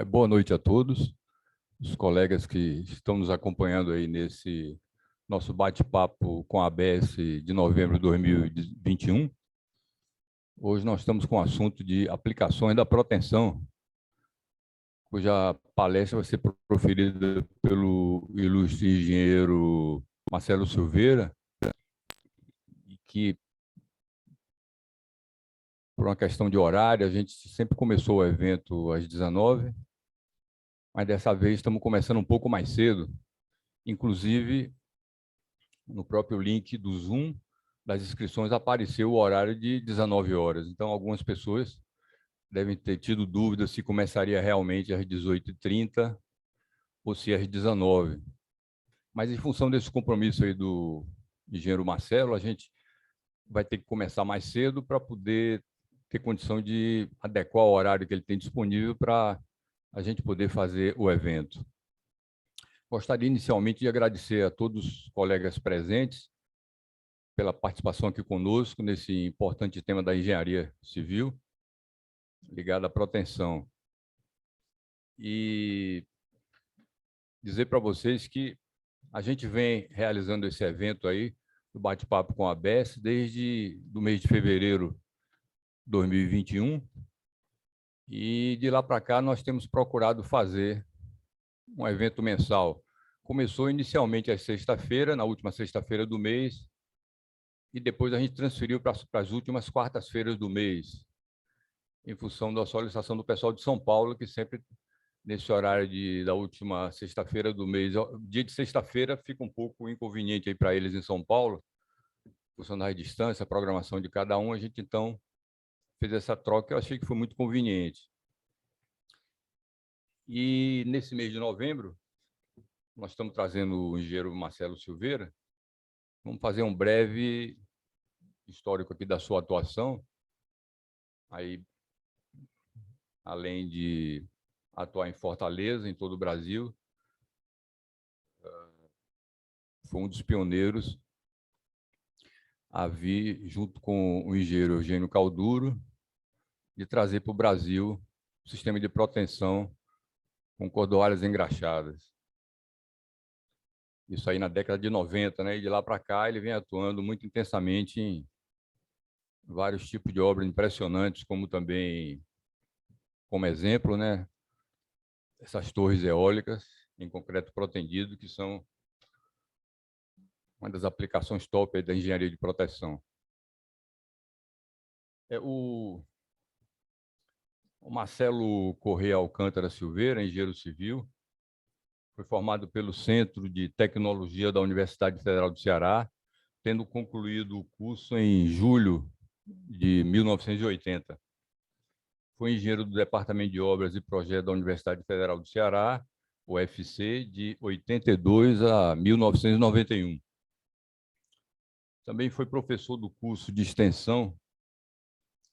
Boa noite a todos, os colegas que estão nos acompanhando aí nesse nosso bate-papo com a ABS de novembro de 2021. Hoje nós estamos com o assunto de aplicações da proteção, cuja palestra vai ser proferida pelo ilustre engenheiro Marcelo Silveira, que, por uma questão de horário, a gente sempre começou o evento às 19h, mas dessa vez estamos começando um pouco mais cedo. Inclusive, no próprio link do Zoom das inscrições apareceu o horário de 19 horas. Então, algumas pessoas devem ter tido dúvidas se começaria realmente às 18h30 ou se às 19h. Mas, em função desse compromisso aí do engenheiro Marcelo, a gente vai ter que começar mais cedo para poder ter condição de adequar o horário que ele tem disponível para a gente poder fazer o evento. Gostaria inicialmente de agradecer a todos os colegas presentes pela participação aqui conosco nesse importante tema da engenharia civil, ligado à proteção. E dizer para vocês que a gente vem realizando esse evento aí, do bate-papo com a ABS, desde o mês de fevereiro de 2021, e de lá para cá nós temos procurado fazer um evento mensal. Começou inicialmente às sexta-feira, na última sexta-feira do mês, e depois a gente transferiu para as últimas quartas-feiras do mês, em função da solicitação do pessoal de São Paulo, que sempre, nesse horário da última sexta-feira do mês, dia de sexta-feira fica um pouco inconveniente aí para eles em São Paulo, em função da distância, a programação de cada um, a gente então fez essa troca, eu achei que foi muito conveniente. E nesse mês de novembro, nós estamos trazendo o engenheiro Marcelo Silveira. Vamos fazer um breve histórico aqui da sua atuação, aí, além de atuar em Fortaleza, em todo o Brasil, foi um dos pioneiros a vir, junto com o engenheiro Eugênio Calduro, de trazer para o Brasil o sistema de proteção com cordoalhas engraxadas. Isso aí na década de 90, né? E de lá para cá ele vem atuando muito intensamente em vários tipos de obras impressionantes, como também, como exemplo, né? Essas torres eólicas em concreto protendido, que são uma das aplicações top da engenharia de proteção. O Marcelo Correia Alcântara Silveira, engenheiro civil, foi formado pelo Centro de Tecnologia da Universidade Federal do Ceará, tendo concluído o curso em julho de 1980. Foi engenheiro do Departamento de Obras e Projetos da Universidade Federal do Ceará, UFC, de 82 a 1991. Também foi professor do curso de extensão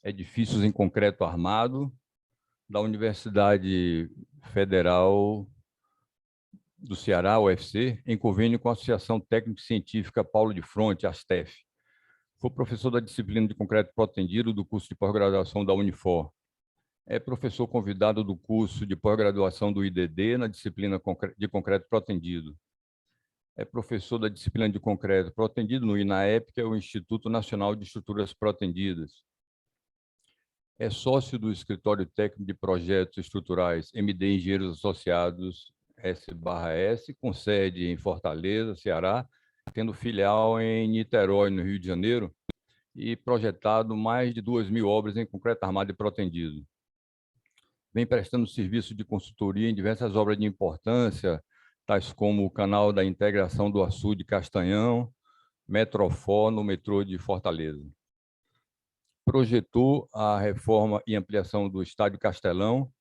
Edifícios em Concreto Armado, da Universidade Federal do Ceará, UFC, em convênio com a Associação Técnico-Científica Paulo de Fronte, ASTEF. Foi professor da disciplina de concreto protendido do curso de pós-graduação da Unifor. É professor convidado do curso de pós-graduação do IDD na disciplina de concreto protendido. É professor da disciplina de concreto protendido no INAEP, que é o Instituto Nacional de Estruturas Protendidas. É sócio do Escritório Técnico de Projetos Estruturais MD Engenheiros Associados S/S, com sede em Fortaleza, Ceará, tendo filial em Niterói, no Rio de Janeiro, e projetado mais de 2.000 obras em concreto armado e protendido. Vem prestando serviço de consultoria em diversas obras de importância, tais como o Canal da Integração do Açude Castanhão, Metrofó, no metrô de Fortaleza. Projetou a reforma e ampliação do Estádio Castelão,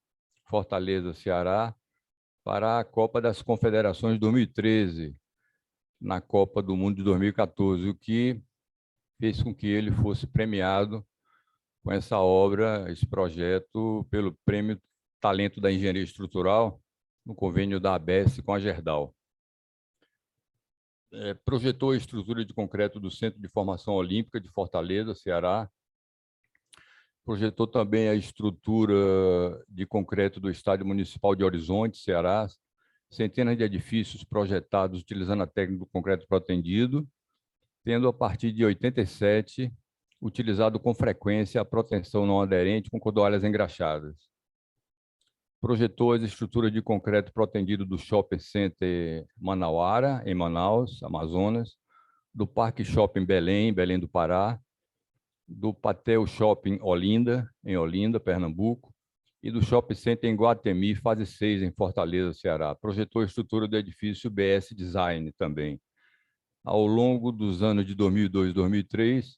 Fortaleza, Ceará, para a Copa das Confederações 2013, na Copa do Mundo de 2014, o que fez com que ele fosse premiado com essa obra, esse projeto, pelo Prêmio Talento da Engenharia Estrutural, no convênio da ABS com a Gerdau. Projetou a estrutura de concreto do Centro de Formação Olímpica de Fortaleza, Ceará, Projetou também a estrutura de concreto do Estádio Municipal de Horizonte, Ceará, centenas de edifícios projetados utilizando a técnica do concreto protendido, tendo, a partir de 87, utilizado com frequência a proteção não aderente com cordoalhas engraxadas. Projetou as estruturas de concreto protendido do Shopping Center Manauara, em Manaus, Amazonas, do Parque Shopping Belém, Belém do Pará, do Patel Shopping Olinda, em Olinda, Pernambuco, e do Shopping Center em Guatemi, fase 6, em Fortaleza, Ceará. Projetou a estrutura do edifício BS Design também. Ao longo dos anos de 2002 e 2003,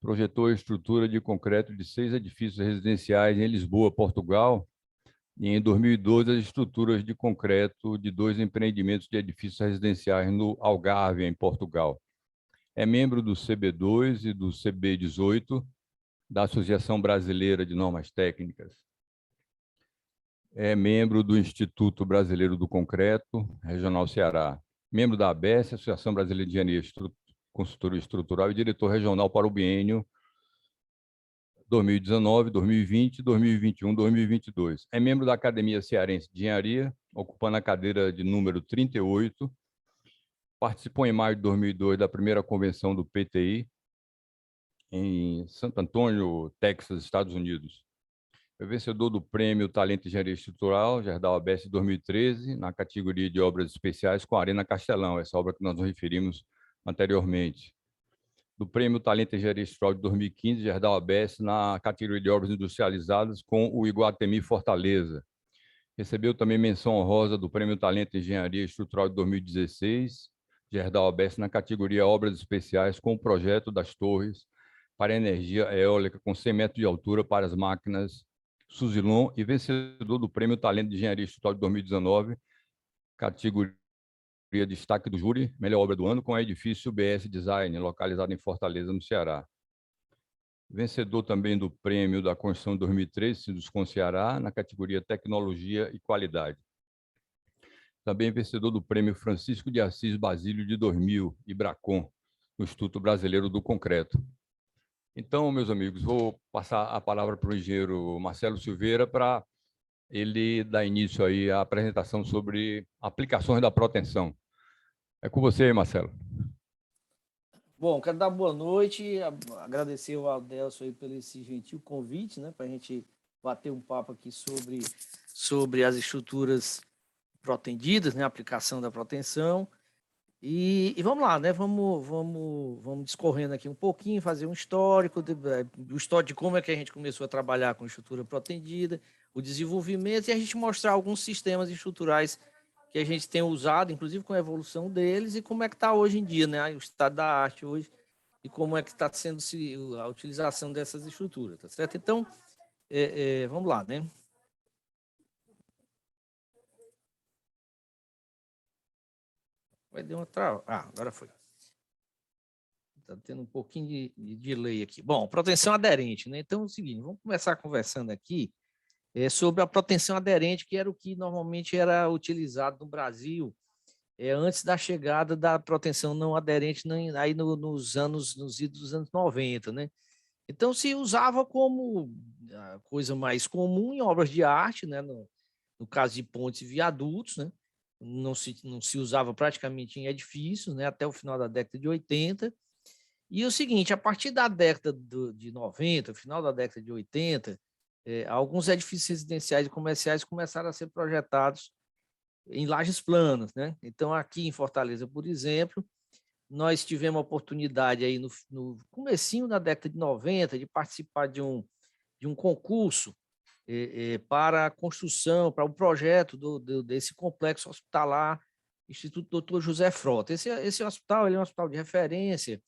projetou a estrutura de concreto de 6 edifícios residenciais em Lisboa, Portugal, e em 2012 as estruturas de concreto de 2 empreendimentos de edifícios residenciais no Algarve, em Portugal. É membro do CB2 e do CB18, da Associação Brasileira de Normas Técnicas. É membro do Instituto Brasileiro do Concreto, Regional Ceará. Membro da ABS, Associação Brasileira de Engenharia Consultoria Estrutural, e diretor regional para o biênio 2019, 2020, 2021, 2022. É membro da Academia Cearense de Engenharia, ocupando a cadeira de número 38. Participou em maio de 2002 da primeira convenção do PTI, em Santo Antônio, Texas, Estados Unidos. Foi vencedor do Prêmio Talento em Engenharia Estrutural, Gerdau ABS 2013, na categoria de obras especiais com a Arena Castelão, essa obra que nós nos referimos anteriormente. Do Prêmio Talento em Engenharia Estrutural de 2015, Gerdau ABS, na categoria de obras industrializadas com o Iguatemi Fortaleza. Recebeu também menção honrosa do Prêmio Talento em Engenharia Estrutural de 2016, Gerdau ABS, na categoria Obras Especiais com o projeto das torres para energia eólica com 100 metros de altura para as máquinas Suzilon, e vencedor do Prêmio Talento de Engenharia Estrutural de 2019, categoria Destaque do Júri, melhor obra do ano, com o edifício BS Design, localizado em Fortaleza, no Ceará. Vencedor também do Prêmio da Construção de 2013, Sinduscon Ceará, na categoria Tecnologia e Qualidade. Também vencedor do Prêmio Francisco de Assis Basílio de 2000, Ibracon, no Instituto Brasileiro do Concreto. Então, meus amigos, vou passar a palavra para o engenheiro Marcelo Silveira para ele dar início aí à apresentação sobre aplicações da proteção. É com você, Marcelo. Bom, quero dar boa noite, agradecer ao Adelson aí pelo esse gentil convite, né, para a gente bater um papo aqui sobre as estruturas protendidas, né, a aplicação da proteção. E vamos lá, né? Vamos discorrendo aqui um pouquinho, fazer um histórico, o histórico de como é que a gente começou a trabalhar com estrutura protendida, o desenvolvimento, e a gente mostrar alguns sistemas estruturais que a gente tem usado, inclusive com a evolução deles, e como é que está hoje em dia, né? O estado da arte hoje, e como é que está sendo a utilização dessas estruturas, tá certo? Então, vamos lá, né? Vai dar uma trava. Agora foi. Está tendo um pouquinho de delay aqui. Bom, proteção aderente, né? Então é o seguinte, vamos começar conversando aqui sobre a proteção aderente, que era o que normalmente era utilizado no Brasil antes da chegada da proteção não aderente aí nos idos dos anos 90, né? Então se usava como a coisa mais comum em obras de arte, né? No caso de pontes e viadutos, né? Não se usava praticamente em edifícios, né? Até o final da década de 80. E o seguinte, a partir da década de 90, final da década de 80, alguns edifícios residenciais e comerciais começaram a ser projetados em lajes planas, né? Então, aqui em Fortaleza, por exemplo, nós tivemos a oportunidade aí no comecinho da década de 90 de participar de um concurso para a construção, para o projeto desse complexo hospitalar, Instituto Dr. José Frota. Esse hospital ele é um hospital de referência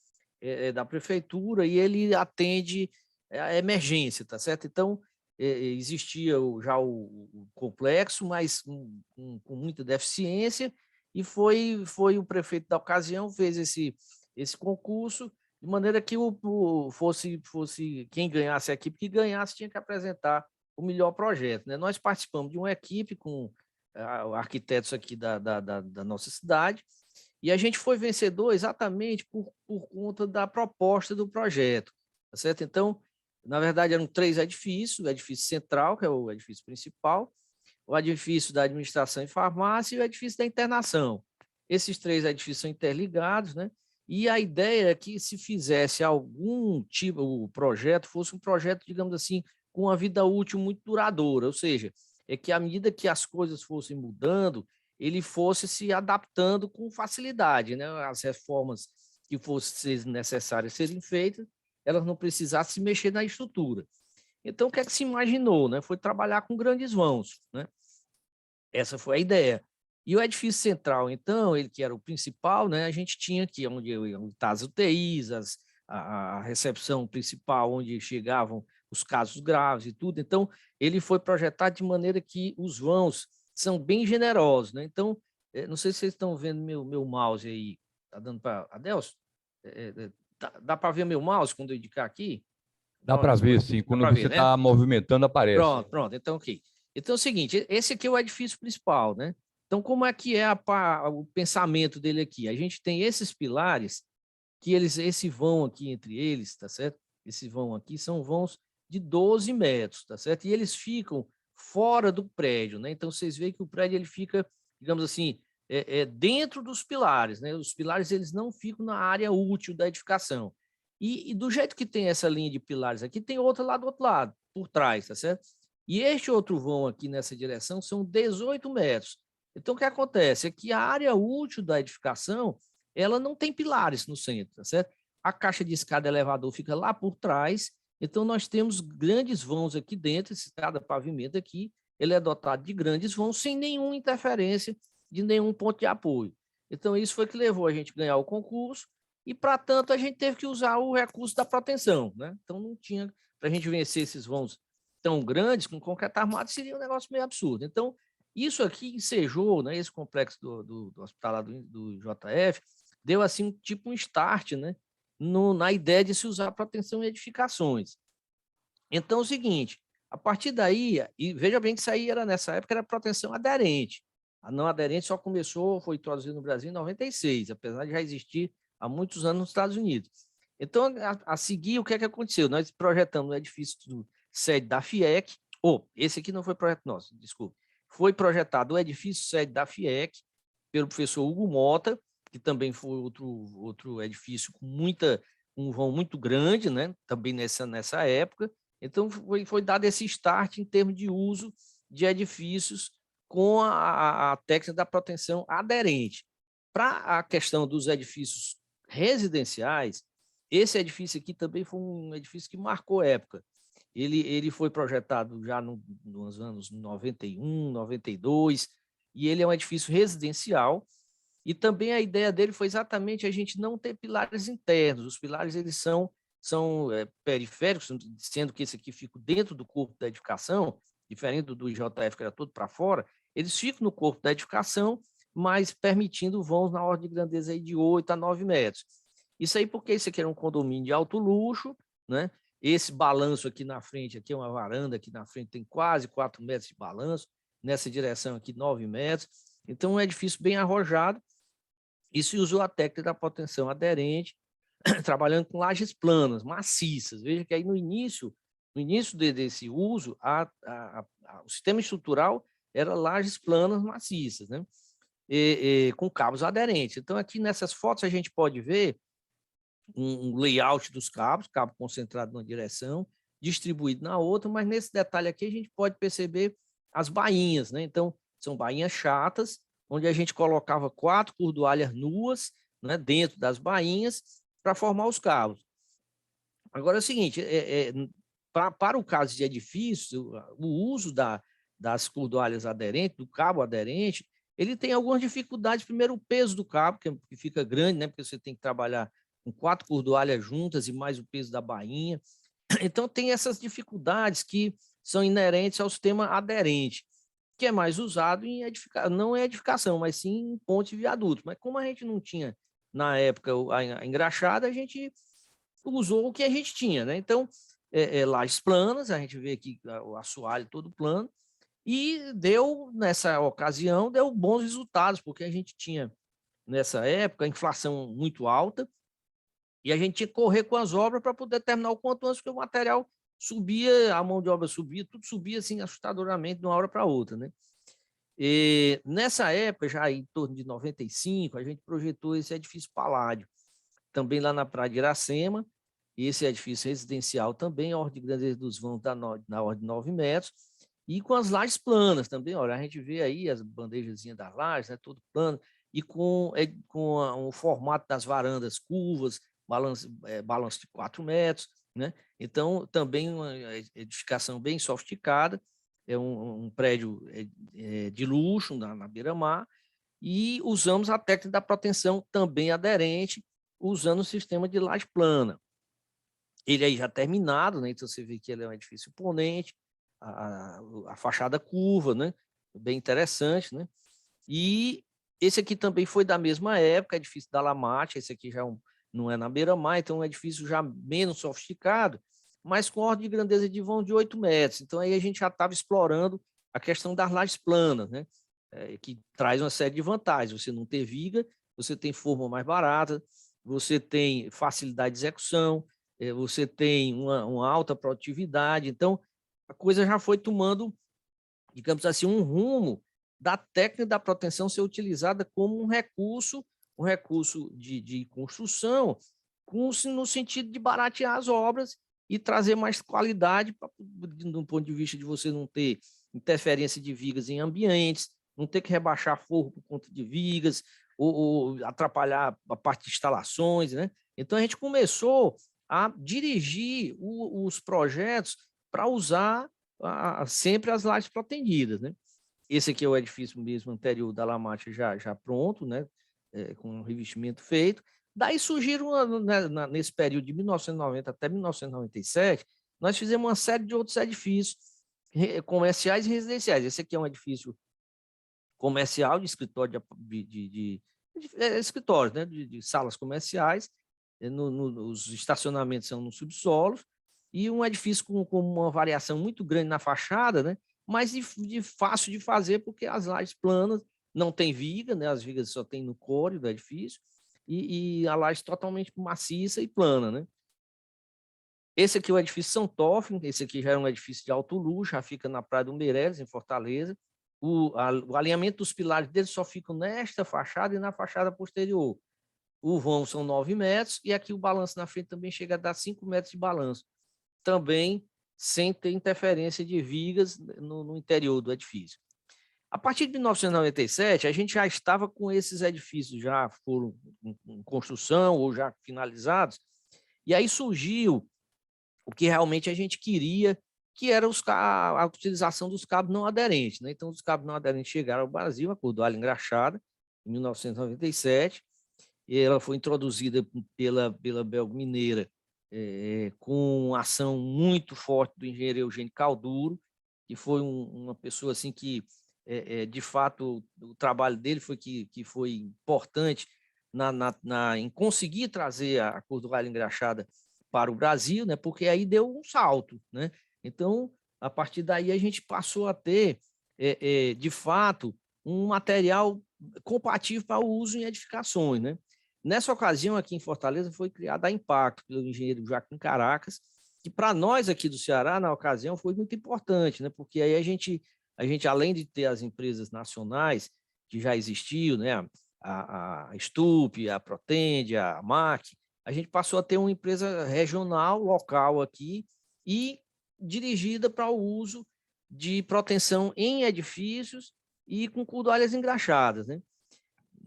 da prefeitura e ele atende a emergência, tá certo? Então, existia já o complexo, mas com muita deficiência, e foi o prefeito da ocasião, fez esse concurso, de maneira que fosse quem ganhasse, a equipe que ganhasse tinha que apresentar o melhor projeto, né? Nós participamos de uma equipe com arquitetos aqui da nossa cidade, e a gente foi vencedor exatamente por conta da proposta do projeto, tá certo? Então, Na verdade, eram 3 edifícios: o edifício central, que é o edifício principal, o edifício da administração e farmácia e o edifício da internação. Esses 3 edifícios são interligados, né? E a ideia é que se fizesse algum tipo, o projeto fosse um projeto, digamos assim, com uma vida útil muito duradoura, ou seja, é que à medida que as coisas fossem mudando, ele fosse se adaptando com facilidade, né? As reformas que fossem necessárias serem feitas, elas não precisassem se mexer na estrutura. Então, o que é que se imaginou, né? Foi trabalhar com grandes vãos, né? Essa foi a ideia. E o edifício central, então, ele que era o principal, né? A gente tinha aqui onde tá as UTIs, a recepção principal, onde chegavam os casos graves e tudo. Então, ele foi projetado de maneira que os vãos são bem generosos, né? Então, não sei se vocês estão vendo meu mouse aí. Tá dando para Adelson? Dá para ver meu mouse quando eu indicar aqui? Dá para ver, sim. Dá Quando para você ver, né? está movimentando, aparece. Pronto. Então, ok. Então, é o seguinte, esse aqui é o edifício principal, né? Então, como é que é o pensamento dele aqui? A gente tem esses pilares, que esse vão aqui entre eles, tá certo? Esse vão aqui são vãos de 12 metros, tá certo? E eles ficam fora do prédio, né? Então, vocês veem que o prédio ele fica, digamos assim, dentro dos pilares, né? Os pilares eles não ficam na área útil da edificação. E do jeito que tem essa linha de pilares aqui, tem outra lá do outro lado, por trás, tá certo? E este outro vão aqui nessa direção são 18 metros. Então, o que acontece é que a área útil da edificação, ela não tem pilares no centro, tá certo? A caixa de escada elevador fica lá por trás, então nós temos grandes vãos aqui dentro, cada pavimento aqui, ele é dotado de grandes vãos sem nenhuma interferência de nenhum ponto de apoio. Então, isso foi que levou a gente a ganhar o concurso, e, para tanto, a gente teve que usar o recurso da proteção, né? Então, não tinha, para a gente vencer esses vãos tão grandes, com concreto armado, seria um negócio meio absurdo. Então, isso aqui ensejou, né, esse complexo do hospital do JF, deu assim tipo um start, né, na ideia de se usar proteção em edificações. Então, é o seguinte, a partir daí, e veja bem que isso aí era nessa época, era proteção aderente. A não aderente só começou, foi introduzida no Brasil em 96, apesar de já existir há muitos anos nos Estados Unidos. Então, a seguir, o que é que aconteceu? Nós projetamos o edifício sede da FIEC, esse aqui não foi projeto nosso, desculpe. Foi projetado o edifício sede da FIEC pelo professor Hugo Mota, que também foi outro edifício com um vão muito grande, né? Também nessa época. Então, foi dado esse start em termos de uso de edifícios com a técnica da proteção aderente. Para a questão dos edifícios residenciais, esse edifício aqui também foi um edifício que marcou época. Ele foi projetado já nos anos 91, 92, e ele é um edifício residencial, e também a ideia dele foi exatamente a gente não ter pilares internos. Os pilares eles são periféricos, sendo que esse aqui fica dentro do corpo da edificação, diferente do IJF, que era todo para fora, eles ficam no corpo da edificação, mas permitindo vãos na ordem de grandeza aí de 8 a 9 metros. Isso aí porque esse aqui era um condomínio de alto luxo, né? Esse balanço aqui na frente, aqui é uma varanda, aqui na frente tem quase 4 metros de balanço, nessa direção aqui 9 metros. Então, um edifício bem arrojado, e se usou a técnica da proteção aderente, trabalhando com lajes planas, maciças. Veja que aí no início desse uso, o sistema estrutural era lajes planas maciças, né? Com cabos aderentes. Então, aqui nessas fotos a gente pode ver um layout dos cabos, cabo concentrado numa direção, distribuído na outra, mas nesse detalhe aqui a gente pode perceber as bainhas, né? Então, são bainhas chatas, onde a gente colocava 4 cordoalhas nuas, né, dentro das bainhas para formar os cabos. Agora é o seguinte, para o caso de edifício, o uso das cordoalhas aderentes, do cabo aderente, ele tem algumas dificuldades. Primeiro, o peso do cabo, que fica grande, né, porque você tem que trabalhar com 4 cordoalhas juntas e mais o peso da bainha. Então, tem essas dificuldades que são inerentes ao sistema aderente, que é mais usado em edificação, não em edificação, mas sim em ponte e viaduto. Mas como a gente não tinha, na época, a engraxada, a gente usou o que a gente tinha, né? Então, lajes planas, a gente vê aqui o assoalho todo plano, e nessa ocasião, deu bons resultados, porque a gente tinha, nessa época, a inflação muito alta, e a gente tinha que correr com as obras para poder terminar o quanto antes, porque o material subia, a mão de obra subia, tudo subia assim assustadoramente de uma hora para outra, né? E nessa época, já em torno de 95, a gente projetou esse edifício Paládio, também lá na Praia de Iracema. Esse edifício residencial também, a ordem de grandeza dos vãos na ordem de 9 metros, e com as lajes planas também. Olha, a gente vê aí as bandejazinhas das lajes, né, tudo plano, e com o formato das varandas curvas, balanço de 4 metros, né? Então, também uma edificação bem sofisticada, é um prédio de luxo na beira-mar, e usamos a técnica da proteção também aderente, usando o sistema de laje plana. Ele aí já terminado, né? Então você vê que ele é um edifício imponente, a fachada curva, né? Bem interessante, né? E esse aqui também foi da mesma época, edifício da Lamate. Esse aqui já não é na beira-mar, então é um edifício já menos sofisticado, mas com ordem de grandeza de vão de 8 metros. Então aí a gente já estava explorando a questão das lajes planas, né? Que traz uma série de vantagens. Você não ter viga, você tem forma mais barata, você tem facilidade de execução, você tem uma alta produtividade. Então, a coisa já foi tomando, digamos assim, um rumo da técnica da proteção ser utilizada como um recurso de construção, no sentido de baratear as obras e trazer mais qualidade, do ponto de vista de você não ter interferência de vigas em ambientes, não ter que rebaixar forro por conta de vigas, ou atrapalhar a parte de instalações, né? Então, a gente começou a dirigir os projetos para usar sempre as lajes protegidas, né? Esse aqui é o edifício mesmo anterior da Lamate já pronto, né? Com o revestimento feito. Daí surgiram, nesse período de 1990 até 1997, nós fizemos uma série de outros edifícios comerciais e residenciais. Esse aqui é um edifício comercial de escritório de escritórios, né? De salas comerciais. Os estacionamentos são no subsolo, e um edifício com uma variação muito grande na fachada, né? Mas de fácil de fazer, porque as lajes planas não tem viga, né? As vigas só tem no core do edifício, e a laje totalmente maciça e plana, né? Esse aqui é o edifício São Tófilo. Esse aqui já é um edifício de alto luxo, já fica na Praia do Meireles, em Fortaleza. O alinhamento dos pilares dele só fica nesta fachada e na fachada posterior. O vão são 9 metros, e aqui o balanço na frente também chega a dar 5 metros de balanço, também sem ter interferência de vigas no interior do edifício. A partir de 1997, a gente já estava com esses edifícios, já foram em construção ou já finalizados, e aí surgiu o que realmente a gente queria, que era a utilização dos cabos não aderentes, né? Então, os cabos não aderentes chegaram ao Brasil, a cordoalha engraxada, em 1997, e ela foi introduzida pela Belgo Mineira, com uma ação muito forte do engenheiro Eugênio Calduro, que foi uma pessoa assim que, de fato, o trabalho dele que foi importante em conseguir trazer a cordoalha engraxada para o Brasil, né? Porque aí deu um salto, né? Então, a partir daí, a gente passou a ter, de fato, um material compatível para o uso em edificações, né? Nessa ocasião, aqui em Fortaleza, foi criada a Impacto, pelo engenheiro Joaquim Caracas, que para nós aqui do Ceará, na ocasião, foi muito importante, né? Porque aí a gente, além de ter as empresas nacionais que já existiam, né? A Stup, a Protende, a MAC, a gente passou a ter uma empresa regional, local aqui, e dirigida para o uso de proteção em edifícios e com cordoalhas engraxadas, né?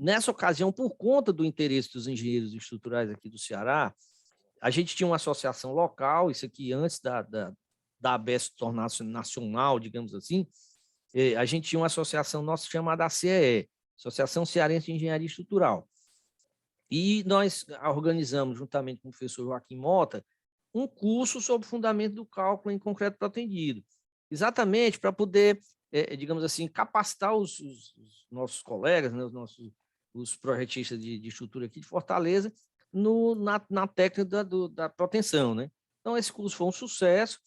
Nessa ocasião, por conta do interesse dos engenheiros estruturais aqui do Ceará, a gente tinha uma associação local, isso aqui antes da ABS tornar-se nacional, digamos assim, a gente tinha uma associação nossa chamada ACEE, Associação Cearense de Engenharia Estrutural. E nós organizamos, juntamente com o professor Joaquim Mota, um curso sobre o fundamento do cálculo em concreto protendido, exatamente para poder, digamos assim, capacitar os nossos colegas, né, os projetistas de estrutura aqui de Fortaleza, na técnica da proteção, né? Então, esse curso foi um sucesso.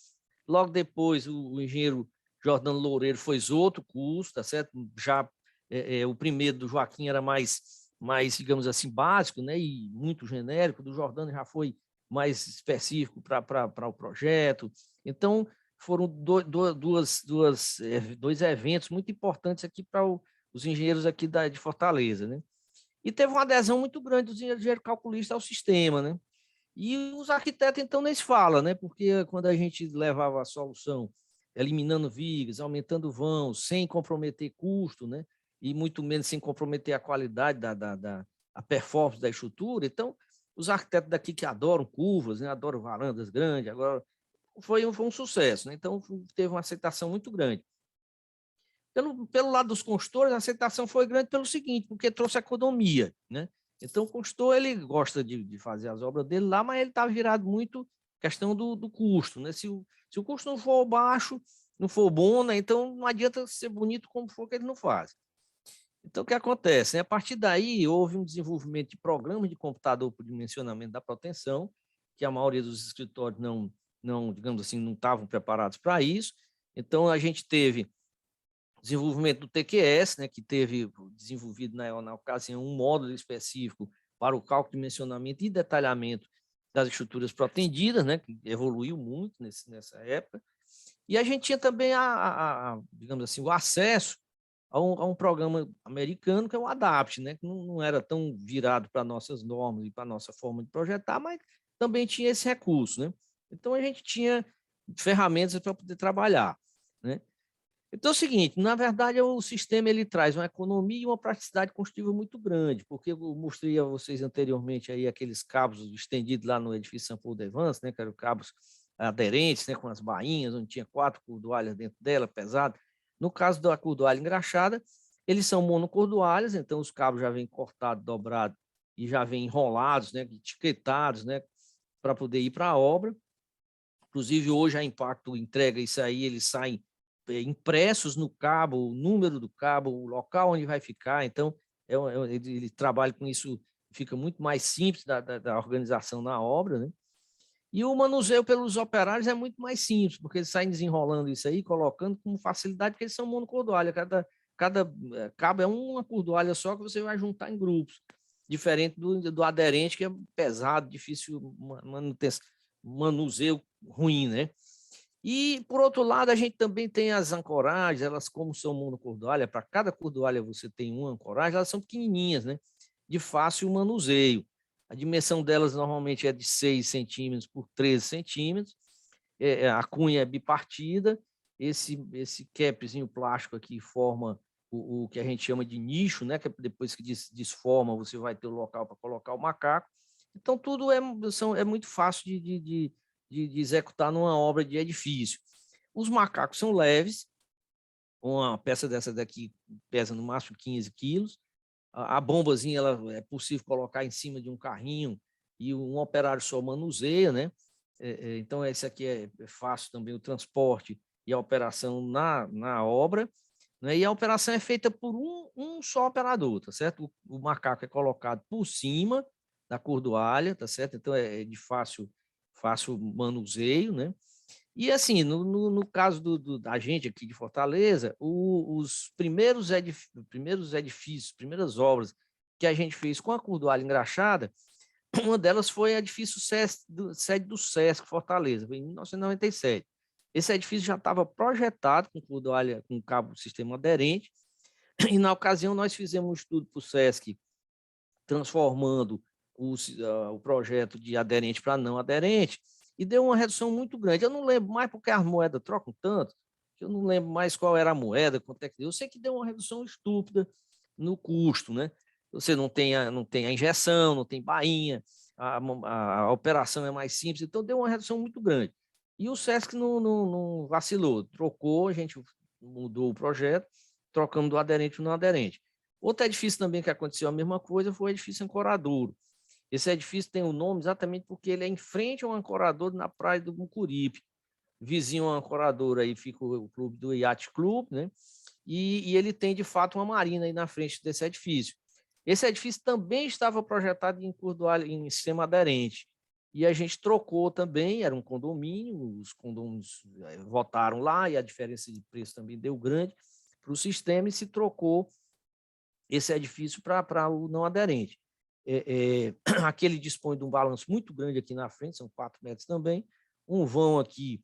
Logo depois, o engenheiro Jordano Loureiro fez outro curso, tá certo? Já o primeiro do Joaquim era mais, digamos assim, básico, né? E muito genérico. Do Jordano já foi mais específico para o projeto, Então, foram dois eventos muito importantes aqui para os engenheiros aqui de Fortaleza, né? E teve uma adesão muito grande dos engenheiros calculistas ao sistema, né? E os arquitetos, então, nem se fala, né? Porque quando a gente levava a solução, eliminando vigas, aumentando vãos, sem comprometer custo, né? E muito menos sem comprometer a qualidade a performance da estrutura. Então, os arquitetos daqui que adoram curvas, né? Adoram varandas grandes, agora foi um sucesso, né? Então, teve uma aceitação muito grande. Pelo lado dos consultores, a aceitação foi grande pelo seguinte, porque trouxe economia, né? Então, o consultor, ele gosta de fazer as obras dele lá, mas ele está virado muito questão do custo, né? Se o custo não for baixo, não for bom, né? Então não adianta ser bonito como for que ele não faz. Então, o que acontece? Né? A partir daí, houve um desenvolvimento de programas de computador para o dimensionamento da proteção, que a maioria dos escritórios não digamos assim, não estavam preparados para isso. Então, a gente teve desenvolvimento do TQS, né, que teve desenvolvido na ocasião um módulo específico para o cálculo, dimensionamento e detalhamento das estruturas protendidas, né, que evoluiu muito nessa época. E a gente tinha também, digamos assim, o acesso a um programa americano, que é o ADAPT, né, que não era tão virado para nossas normas e para a nossa forma de projetar, mas também tinha esse recurso, né? Então, a gente tinha ferramentas para poder trabalhar, né? Então é o seguinte, na verdade, o sistema ele traz uma economia e uma praticidade construtiva muito grande, porque eu mostrei a vocês anteriormente aí aqueles cabos estendidos lá no edifício São Paulo de Vance, né, que eram cabos aderentes, né, com as bainhas, onde tinha 4 cordoalhas dentro dela, pesado. No caso da cordoalha engraxada, eles são monocordoalhas, então os cabos já vêm cortados, dobrados e já vêm enrolados, né, etiquetados, né, para poder ir para a obra. Inclusive, hoje a Impacto entrega isso aí, eles saem impressos no cabo, o número do cabo, o local onde vai ficar. Então, ele trabalha com isso, fica muito mais simples da organização na obra, né? E o manuseio pelos operários é muito mais simples, porque eles saem desenrolando isso aí, colocando com facilidade, porque eles são monocordoalha. Cada cabo é uma cordoalha só que você vai juntar em grupos, diferente do aderente, que é pesado, difícil manuseio ruim, né? E, por outro lado, a gente também tem as ancoragens, elas como são monocordoalha, para cada cordoalha você tem uma ancoragem, elas são pequenininhas, né? De fácil manuseio. A dimensão delas normalmente é de 6 centímetros por 13 centímetros, a cunha é bipartida, esse capzinho plástico aqui forma o que a gente chama de nicho, né? Que depois que desforma, você vai ter o local para colocar o macaco. Então, tudo é muito fácil de executar numa obra de edifício. Os macacos são leves, uma peça dessa daqui pesa no máximo 15 quilos, a bombazinha ela é possível colocar em cima de um carrinho e um operário só manuseia, né? Então, esse aqui é fácil também o transporte e a operação na obra, né? E a operação é feita por um só operador, tá certo? O macaco é colocado por cima da cordoalha, tá certo? Então, é de fácil manuseio, né? E assim, no caso da gente aqui de Fortaleza, os primeiros edifícios, primeiras obras que a gente fez com a cordoalha engraxada, uma delas foi o edifício sede do Sesc Fortaleza, em 1997. Esse edifício já estava projetado com cordoalha, com cabo sistema aderente, e na ocasião nós fizemos um estudo para o Sesc, transformando o projeto de aderente para não aderente, e deu uma redução muito grande. Eu não lembro mais porque as moedas trocam tanto, que eu não lembro mais qual era a moeda, quanto é que deu. Eu sei que deu uma redução estúpida no custo, né? Você não tem a injeção, não tem bainha, a operação é mais simples, então deu uma redução muito grande. E o Sesc não vacilou, trocou, a gente mudou o projeto, trocando do aderente para o não aderente. Outro edifício também que aconteceu a mesma coisa foi o edifício Ancoradouro. Esse edifício tem o nome exatamente porque ele é em frente ao Ancoradouro na praia do Mucuripe. Vizinho ao Ancoradouro aí fica o clube do Yacht Club, né? E ele tem, de fato, uma marina aí na frente desse edifício. Esse edifício também estava projetado em cordoalha, em sistema aderente. E a gente trocou também, era um condomínio, os condomínios votaram lá e a diferença de preço também deu grande para o sistema e se trocou esse edifício para o não aderente. Aqui ele dispõe de um balanço muito grande aqui na frente, são 4 metros também, um vão aqui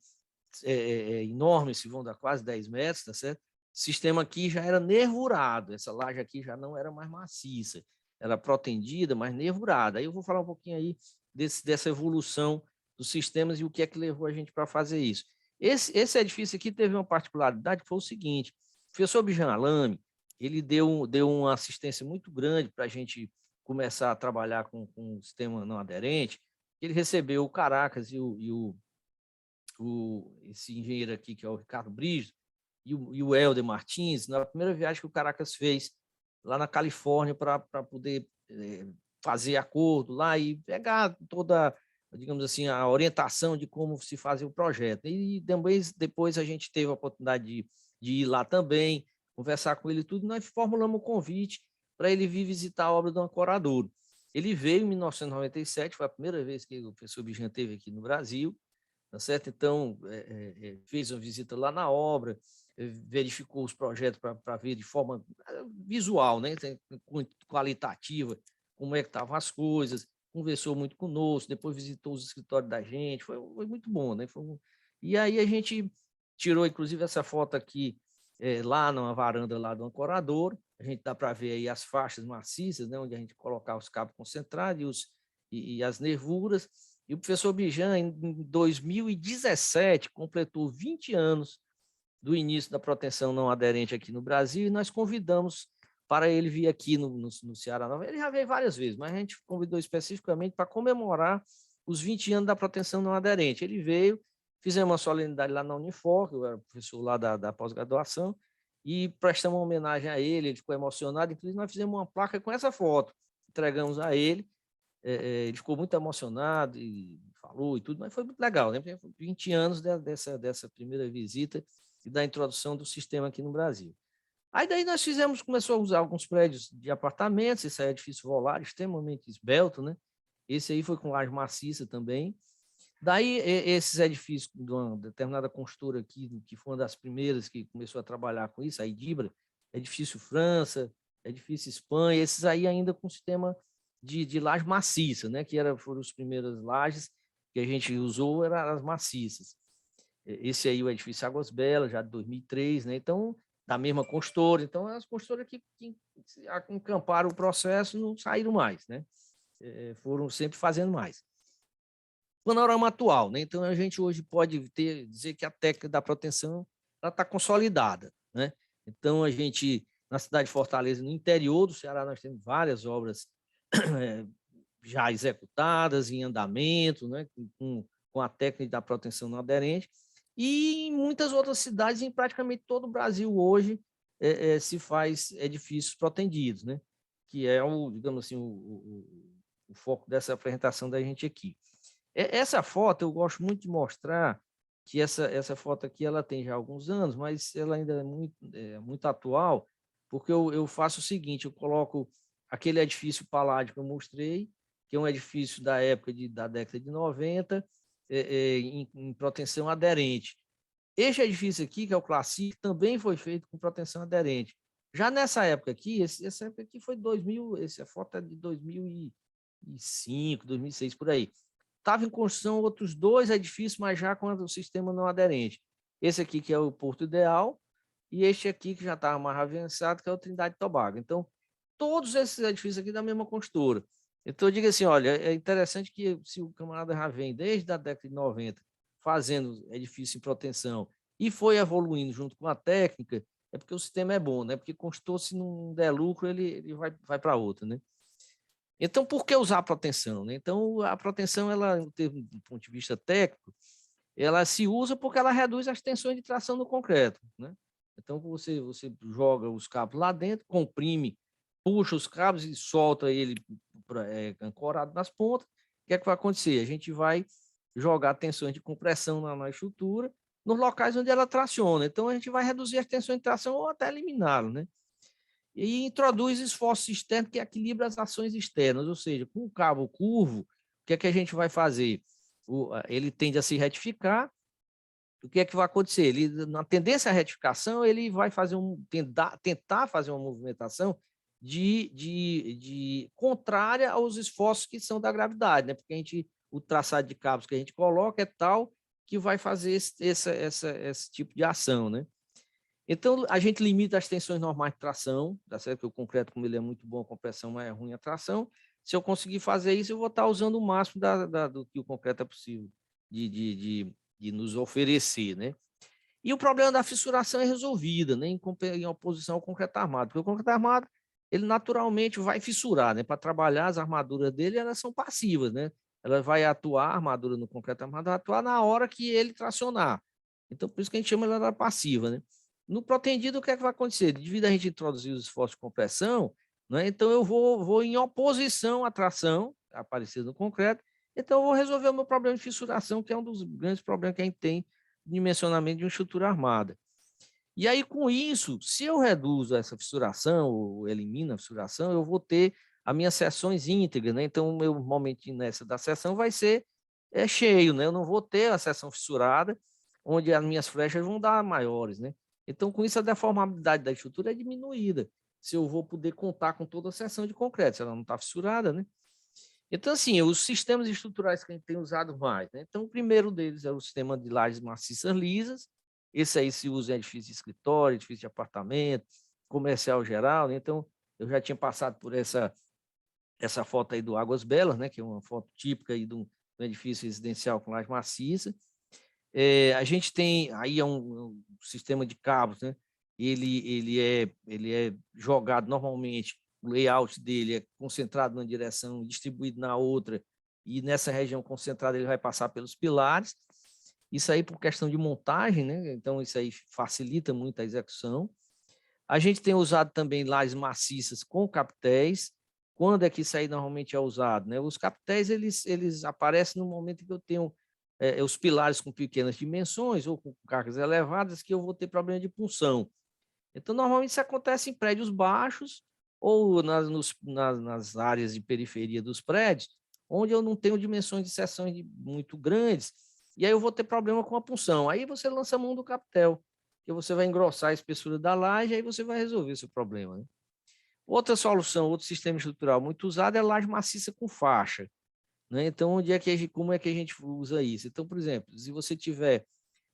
enormes, vão dar quase 10 metros, tá certo? O sistema aqui já era nervurado, essa laje aqui já não era mais maciça, era protendida, mas nervurada. Aí eu vou falar um pouquinho aí dessa evolução dos sistemas e o que é que levou a gente para fazer isso. Esse edifício aqui teve uma particularidade que foi o seguinte: o professor Bijan Alame, ele deu uma assistência muito grande para a gente começar a trabalhar com o sistema não aderente. Ele recebeu o Caracas esse engenheiro aqui, que é o Ricardo Brito, e o Helder Martins, na primeira viagem que o Caracas fez lá na Califórnia para poder fazer acordo lá e pegar toda, digamos assim, a orientação de como se fazer o projeto. E depois a gente teve a oportunidade de ir lá também, conversar com ele e tudo, e nós formulamos um convite para ele vir visitar a obra do Ancoradouro. Ele veio em 1997, foi a primeira vez que o professor Bijan esteve aqui no Brasil, tá certo? Então, fez uma visita lá na obra, verificou os projetos para ver de forma visual, né? Qualitativa, como é que estavam as coisas, conversou muito conosco, depois visitou os escritórios da gente, foi muito bom, né? E aí a gente tirou, inclusive, essa foto aqui, lá numa varanda lá do Ancoradouro, a gente dá para ver aí as faixas maciças, né? Onde a gente colocava os cabos concentrados e as nervuras. E o professor Bijan, em 2017, completou 20 anos do início da proteção não aderente aqui no Brasil, e nós convidamos para ele vir aqui no Ceará. Ele já veio várias vezes, mas a gente convidou especificamente para comemorar os 20 anos da proteção não aderente. Ele veio, fizemos uma solenidade lá na Unifor, que eu era professor lá da pós-graduação, e prestamos uma homenagem a ele ficou emocionado, inclusive nós fizemos uma placa com essa foto, entregamos a ele. Ele ficou muito emocionado e falou e tudo, mas foi muito legal, né? 20 anos dessa primeira visita e da introdução do sistema aqui no Brasil. Aí daí nós começou a usar alguns prédios de apartamentos, esse aí é edifício Volar, extremamente esbelto, né? Esse aí foi com laje maciça também. Daí esses edifícios de uma determinada construtora aqui, que foi uma das primeiras que começou a trabalhar com isso, a Idibra, edifício França, edifício Espanha, esses aí ainda com sistema de laje maciça, né? Que foram as primeiras lajes que a gente usou, eram as maciças. Esse aí, o edifício Águas Belas, já de 2003, né? Então, da mesma construtora. Então, as construtoras que encamparam o processo não saíram mais, né? Foram sempre fazendo mais. Panorama atual, né? Então, a gente hoje pode dizer que a técnica da proteção está consolidada, né? Então, a gente, na cidade de Fortaleza, no interior do Ceará, nós temos várias obras já executadas, em andamento, né? Com a técnica da proteção não aderente, e em muitas outras cidades, em praticamente todo o Brasil hoje, se faz edifícios protegidos, né? Que é digamos assim, o foco dessa apresentação da gente aqui. Essa foto eu gosto muito de mostrar, que essa foto aqui ela tem já alguns anos, mas ela ainda é muito atual, porque eu faço o seguinte: eu coloco aquele edifício Paládio que eu mostrei, que é um edifício da época da década de 90, em proteção aderente. Este edifício aqui, que é o Classic, também foi feito com proteção aderente. Já nessa época aqui, essa época aqui foi 2000, essa foto é de 2005, 2006, por aí. Estava em construção outros 2 edifícios, mas já com o sistema não aderente. Esse aqui, que é o Porto Ideal, e este aqui, que já estava mais avançado, que é o Trindade e Tobago. Então, todos esses edifícios aqui da mesma construtora. Então, eu digo assim, olha, é interessante que se o camarada já vem desde a década de 90 fazendo edifício em proteção e foi evoluindo junto com a técnica, é porque o sistema é bom, né? Porque construtor, se não der lucro, ele vai para outra, né? Então, por que usar a proteção, né? Então, a proteção, ela, do ponto de vista técnico, ela se usa porque ela reduz as tensões de tração no concreto, né? Então, você joga os cabos lá dentro, comprime, puxa os cabos e solta ele ancorado nas pontas. O que é que vai acontecer? A gente vai jogar tensões de compressão na estrutura nos locais onde ela traciona. Então, a gente vai reduzir as tensões de tração ou até eliminá-lo, né? E introduz esforço externo que equilibra as ações externas, ou seja, com o cabo curvo, o que é que a gente vai fazer? Ele tende a se retificar. O que é que vai acontecer? Ele, na tendência à retificação, ele vai fazer tentar fazer uma movimentação de contrária aos esforços que são da gravidade, né? Porque o traçado de cabos que a gente coloca é tal que vai fazer esse tipo de ação, né? Então, a gente limita as tensões normais de tração, tá certo? Porque o concreto, como ele é muito bom a compressão, mas é ruim a tração. Se eu conseguir fazer isso, eu vou estar usando o máximo do que o concreto é possível de nos oferecer, né? E o problema da fissuração é resolvido, né? Em oposição ao concreto armado, porque o concreto armado, ele naturalmente vai fissurar, né? Para trabalhar, as armaduras dele, elas são passivas, né? Ela vai atuar, a armadura no concreto armado vai atuar na hora que ele tracionar. Então, por isso que a gente chama ela de passiva, né? No protendido, o que é que vai acontecer? Devido a gente introduzir os esforços de compressão, né? Então eu vou em oposição à tração, aparecida no concreto, então eu vou resolver o meu problema de fissuração, que é um dos grandes problemas que a gente tem de dimensionamento de uma estrutura armada. E aí, com isso, se eu reduzo essa fissuração, ou elimino a fissuração, eu vou ter as minhas seções íntegras, né? Então, o meu momentinho nessa da seção vai ser cheio, né? Eu não vou ter a seção fissurada, onde as minhas flechas vão dar maiores, né? Então, com isso, a deformabilidade da estrutura é diminuída, se eu vou poder contar com toda a seção de concreto, se ela não está fissurada, né? Então, assim, os sistemas estruturais que a gente tem usado mais, né? Então, o primeiro deles é o sistema de lajes maciças lisas. Esse aí se usa em edifício de escritório, edifício de apartamento, comercial geral, né? Então, eu já tinha passado por essa foto aí do Águas Belas, né? Que é uma foto típica aí de um edifício residencial com laje maciça. A gente tem aí um sistema de cabos, né? Ele é jogado normalmente, o layout dele é concentrado numa direção, distribuído na outra, e nessa região concentrada ele vai passar pelos pilares. Isso aí por questão de montagem, né? Então isso aí facilita muito a execução. A gente tem usado também lajes maciças com capitéis. Quando é que isso aí normalmente é usado, né? Os capitéis eles aparecem no momento em que eu tenho os pilares com pequenas dimensões ou com cargas elevadas, que eu vou ter problema de punção. Então, normalmente isso acontece em prédios baixos ou nas áreas de periferia dos prédios, onde eu não tenho dimensões de seções muito grandes, e aí eu vou ter problema com a punção. Aí você lança a mão do capitel, que você vai engrossar a espessura da laje, aí você vai resolver esse problema, né? Outra solução, outro sistema estrutural muito usado é laje maciça com faixa, né? Então, como é que a gente usa isso? Então, por exemplo, se você tiver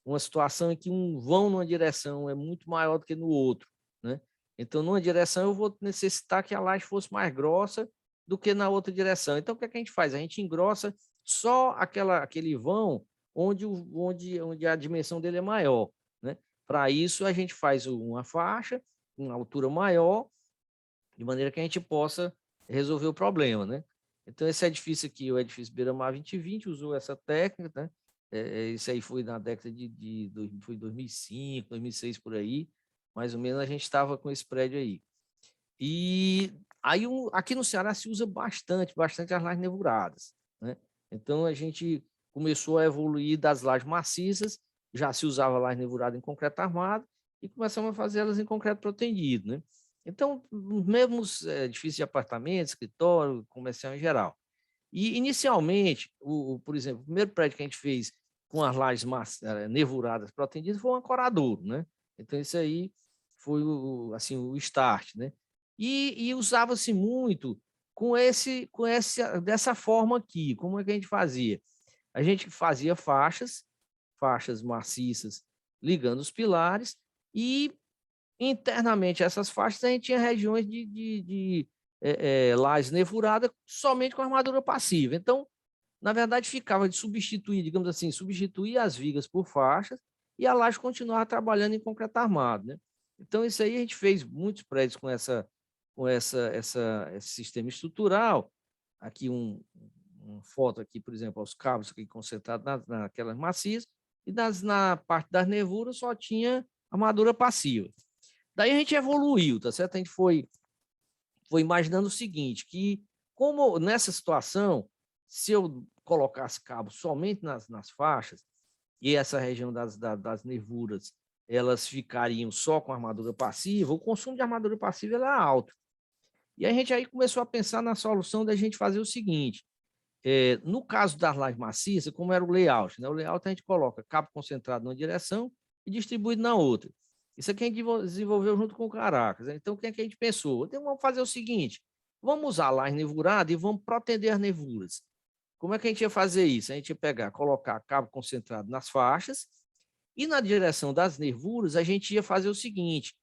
uma situação em que um vão numa direção é muito maior do que no outro, né? Então, numa direção eu vou necessitar que a laje fosse mais grossa do que na outra direção. Então, o que é que a gente faz? A gente engrossa só aquele vão onde a dimensão dele é maior, né? Para isso, a gente faz uma faixa, uma altura maior, de maneira que a gente possa resolver o problema, né? Então, esse edifício aqui, o edifício Beira-Mar 2020, usou essa técnica, né? Isso aí foi na década foi 2005, 2006, por aí, mais ou menos a gente estava com esse prédio aí. E aí, aqui no Ceará se usa bastante as lajes nevuradas, né? Então, a gente começou a evoluir das lajes maciças, já se usava laje nevurada em concreto armado, e começamos a fazer elas em concreto protendido, né? Então, mesmo edifícios de apartamento, escritório, comercial em geral. E, inicialmente, por exemplo, o primeiro prédio que a gente fez com as lajes nevuradas protendidas foi um ancoradouro, né? Então, isso aí foi assim, o start, né? E usava-se muito dessa forma aqui. Como é que a gente fazia? A gente fazia faixas maciças, ligando os pilares, e internamente essas faixas a gente tinha regiões de lajes nevuradas somente com armadura passiva. Então, na verdade, ficava de substituir, digamos assim, substituir as vigas por faixas, e a laje continuava trabalhando em concreto armado, né? Então, isso aí a gente fez muitos prédios com esse sistema estrutural. Aqui uma foto aqui, por exemplo, os cabos aqui concentrados naquelas macias, e na parte das nevuras só tinha armadura passiva. Daí a gente evoluiu, tá certo? A gente foi imaginando o seguinte, que como nessa situação, se eu colocasse cabo somente nas faixas, e essa região das nervuras, elas ficariam só com armadura passiva, o consumo de armadura passiva era alto. E a gente aí começou a pensar na solução da gente fazer o seguinte, no caso das lajes maciças, como era o layout, né? O layout a gente coloca cabo concentrado numa direção e distribuído na outra. Isso aqui a gente desenvolveu junto com o Caracas, né? Então, o que é que a gente pensou? Então, vamos fazer o seguinte, vamos usar a laje nevurada e vamos protender as nevuras. como é que a gente ia fazer isso? A gente ia pegar, colocar cabo concentrado nas faixas e na direção das nervuras a gente ia fazer o seguinte,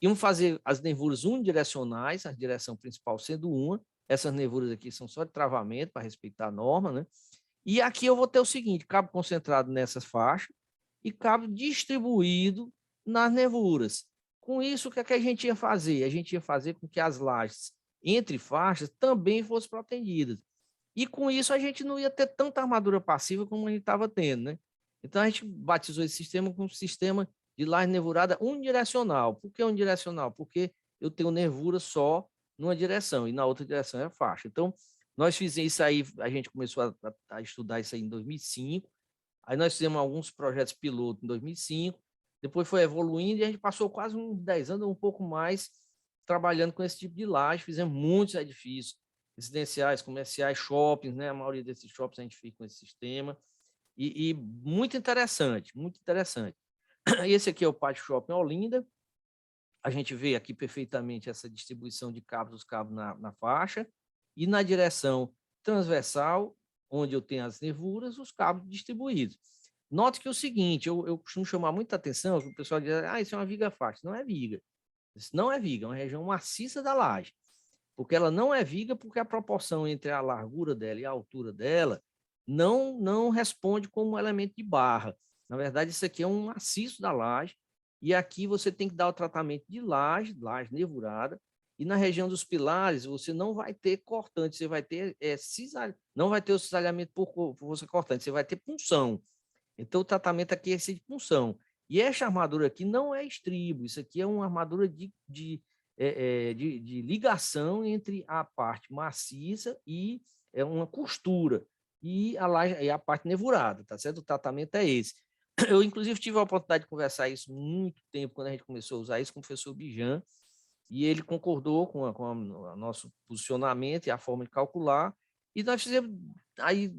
iam fazer as nervuras unidirecionais, a direção principal sendo uma, essas nervuras aqui são só de travamento para respeitar a norma, né? E aqui eu vou ter o seguinte, cabo concentrado nessas faixas e cabo distribuído nas nervuras. Com isso, o que é que a gente ia fazer? A gente ia fazer com que as lajes entre faixas também fossem protegidas. E com isso a gente não ia ter tanta armadura passiva como a gente estava tendo, né? Então a gente batizou esse sistema como sistema de laje nervurada unidirecional. Por que unidirecional? Porque eu tenho nervura só numa direção e na outra direção é a faixa. Então, nós fizemos isso aí, a gente começou a estudar isso aí em 2005, aí nós fizemos alguns projetos piloto em 2005, depois foi evoluindo e a gente passou quase uns 10 anos, um pouco mais, trabalhando com esse tipo de laje, fizemos muitos edifícios residenciais, comerciais, shoppings, né? A maioria desses shoppings a gente fica com esse sistema, e muito interessante, muito interessante. Esse aqui é o Pátio Shopping Olinda, a gente vê aqui perfeitamente essa distribuição de cabos, os cabos na faixa, e na direção transversal, onde eu tenho as nervuras, os cabos distribuídos. Note que é o seguinte, eu costumo chamar muita atenção, o pessoal diz, isso é uma viga faixa. Não é viga. Isso não é viga, é uma região maciça da laje. Porque ela não é viga porque a proporção entre a largura dela e a altura dela não responde como elemento de barra. Na verdade, isso aqui é um maciço da laje, e aqui você tem que dar o tratamento de laje nervurada, e na região dos pilares você não vai ter cortante, você vai ter não vai ter o cisalhamento por força cortante, você vai ter punção. Então o tratamento aqui é esse de punção. E essa armadura aqui não é estribo, isso aqui é uma armadura de ligação entre a parte maciça e uma costura, e a parte nervurada, tá certo? O tratamento é esse. Eu, inclusive, tive a oportunidade de conversar isso muito tempo, quando a gente começou a usar isso com o professor Bijan, e ele concordou com o nosso posicionamento e a forma de calcular, e nós fizemos aí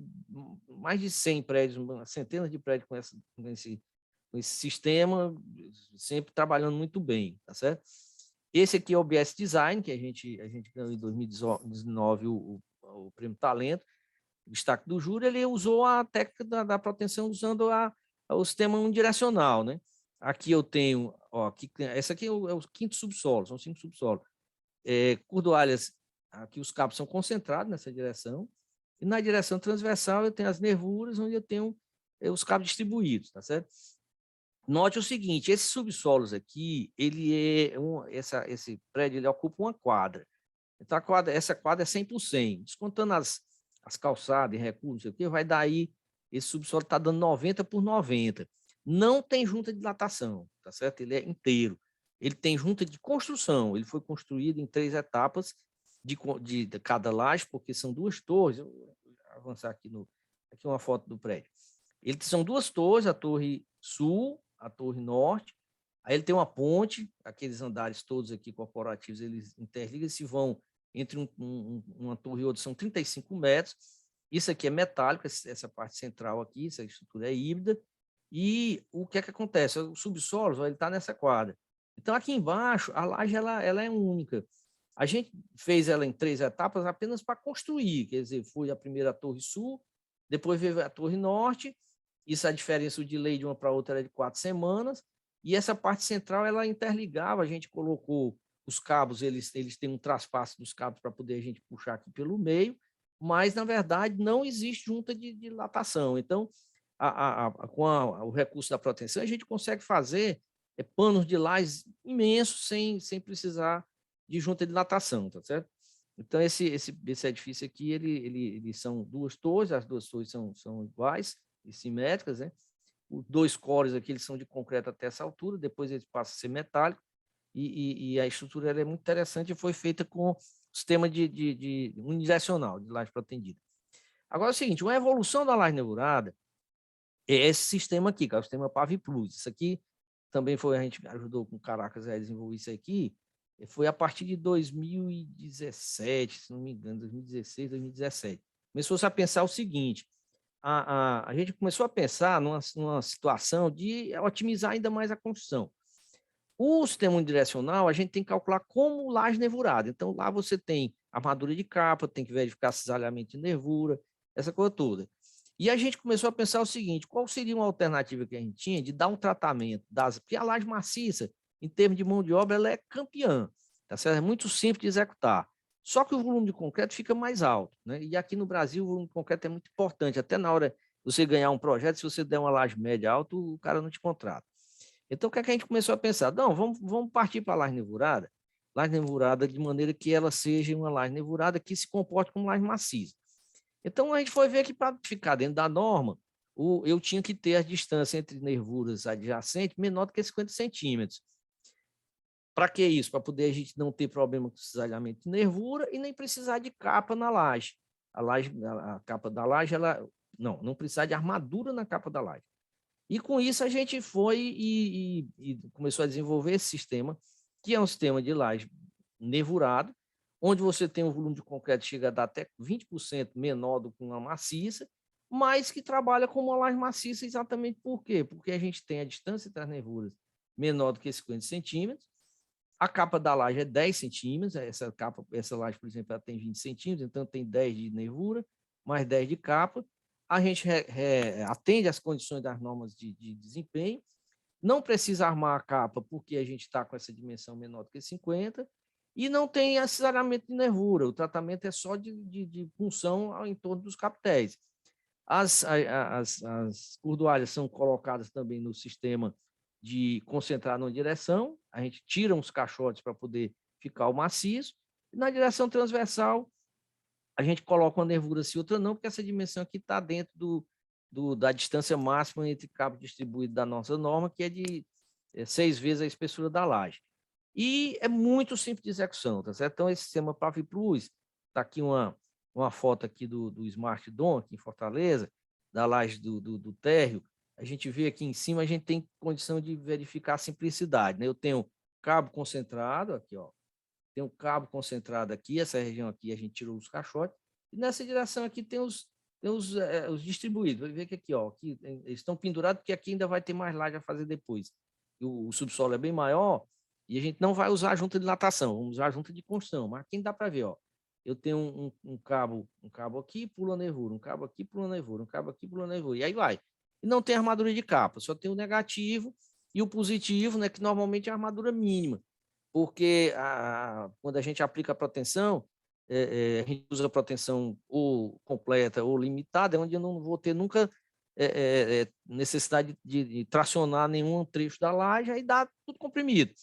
mais de 100 prédios, centenas de prédios com esse sistema, sempre trabalhando muito bem, tá certo? Esse aqui é o BS Design, que a gente ganhou em 2019 o Prêmio Talento, o destaque do júri. Ele usou a técnica da proteção usando o sistema unidirecional, né? Aqui eu tenho, essa aqui é o quinto subsolo, são 5 subsolos. Cordoalhas, aqui os cabos são concentrados nessa direção, e na direção transversal eu tenho as nervuras, onde eu tenho os cabos distribuídos, tá certo? Note o seguinte, esses subsolos aqui, esse prédio ele ocupa uma quadra. Então, essa quadra é 100%. Descontando as calçadas e recursos, não sei o quê, vai dar aí, esse subsolo está dando 90 por 90. Não tem junta de dilatação, tá certo? Ele é inteiro. Ele tem junta de construção, ele foi construído em 3 etapas de cada laje, porque são 2 torres. Eu vou avançar aqui aqui uma foto do prédio. São 2 torres, a torre sul, a torre norte, aí ele tem uma ponte, aqueles andares todos aqui corporativos, eles interligam, se vão entre uma torre e outra, são 35 metros, isso aqui é metálico, essa parte central aqui, essa estrutura é híbrida, e o que é que acontece? O subsolo, ele está nessa quadra. Então, aqui embaixo, a laje ela é única. A gente fez ela em 3 etapas apenas para construir, quer dizer, foi a primeira torre sul, depois veio a torre norte, isso a diferença de lei de uma para outra era de 4 semanas, e essa parte central ela interligava, a gente colocou os cabos, eles têm um traspasse dos cabos para poder a gente puxar aqui pelo meio, mas na verdade não existe junta de dilatação. Então, com o recurso da proteção, a gente consegue fazer panos de lajes imensos sem precisar de junta de dilatação, tá certo? Então, esse edifício aqui, ele são 2 torres, as 2 torres são iguais e simétricas, né? Os 2 cores aqui, eles são de concreto até essa altura, depois eles passam a ser metálico, e a estrutura ela é muito interessante e foi feita com sistema de unidirecional, de laje protendida. Agora é o seguinte, uma evolução da laje nervurada é esse sistema aqui, que é o sistema PaviPlus. Isso aqui também foi, a gente ajudou com o Caracas a desenvolver isso aqui, foi a partir de 2017, se não me engano, 2016, 2017. Começou-se a pensar o seguinte, a gente começou a pensar numa situação de otimizar ainda mais a construção. O sistema unidirecional, a gente tem que calcular como laje nervurada. Então, lá você tem armadura de capa, tem que verificar cisalhamento de nervura, essa coisa toda. E a gente começou a pensar o seguinte, qual seria uma alternativa que a gente tinha de dar um tratamento porque a laje maciça, em termos de mão de obra, ela é campeã, tá certo? É muito simples de executar. Só que o volume de concreto fica mais alto, né? E aqui no Brasil o volume de concreto é muito importante, até na hora de você ganhar um projeto, se você der uma laje média alta, o cara não te contrata. Então, o que é que a gente começou a pensar? Não, vamos partir para a laje nevurada de maneira que ela seja uma laje nevurada que se comporte como laje maciça. Então, a gente foi ver que para ficar dentro da norma, eu tinha que ter a distância entre nervuras adjacentes menor do que 50 centímetros. Para que isso? Para poder a gente não ter problema com cisalhamento de nervura e nem precisar de capa na laje. A capa da laje, não precisar de armadura na capa da laje. E com isso a gente foi e começou a desenvolver esse sistema, que é um sistema de laje nervurado, onde você tem um volume de concreto que chega a dar até 20% menor do que uma maciça, mas que trabalha como uma laje maciça exatamente por quê? Porque a gente tem a distância entre as nervuras menor do que 50 centímetros, a capa da laje é 10 centímetros, essa laje, por exemplo, ela tem 20 centímetros, então tem 10 de nervura, mais 10 de capa, a gente atende às condições das normas de desempenho, não precisa armar a capa porque a gente está com essa dimensão menor do que 50, e não tem acisaramento de nervura, o tratamento é só de punção em torno dos capitéis. As cordoalhas são colocadas também no sistema de concentrar numa direção, a gente tira uns caixotes para poder ficar o maciço, e na direção transversal a gente coloca uma nervura se outra não, porque essa dimensão aqui está dentro da distância máxima entre cabo distribuído da nossa norma, que é de 6 vezes a espessura da laje. E é muito simples de execução, tá certo? Então, esse sistema Plus, está aqui uma foto aqui do Smart Dome, aqui em Fortaleza, da laje do térreo. A gente vê aqui em cima, a gente tem condição de verificar a simplicidade, né? Eu tenho cabo concentrado, aqui, ó, tem um cabo concentrado aqui, essa região aqui a gente tirou os caixotes, e nessa direção aqui tem os distribuídos. Vai ver que aqui, ó, aqui, eles estão pendurados, porque aqui ainda vai ter mais laje a fazer depois. O subsolo é bem maior, e a gente não vai usar a junta de natação, vamos usar a junta de construção, mas aqui dá para ver, ó. Eu tenho um cabo aqui, pula a nervura, um cabo aqui, pula a nervura, um cabo aqui, pula a nervura, e aí vai. E não tem armadura de capa, só tem o negativo e o positivo, né, que normalmente é a armadura mínima, porque quando a gente aplica a proteção, a gente usa a proteção ou completa ou limitada, onde eu não vou ter nunca necessidade de tracionar nenhum trecho da laje, aí dá tudo comprimido.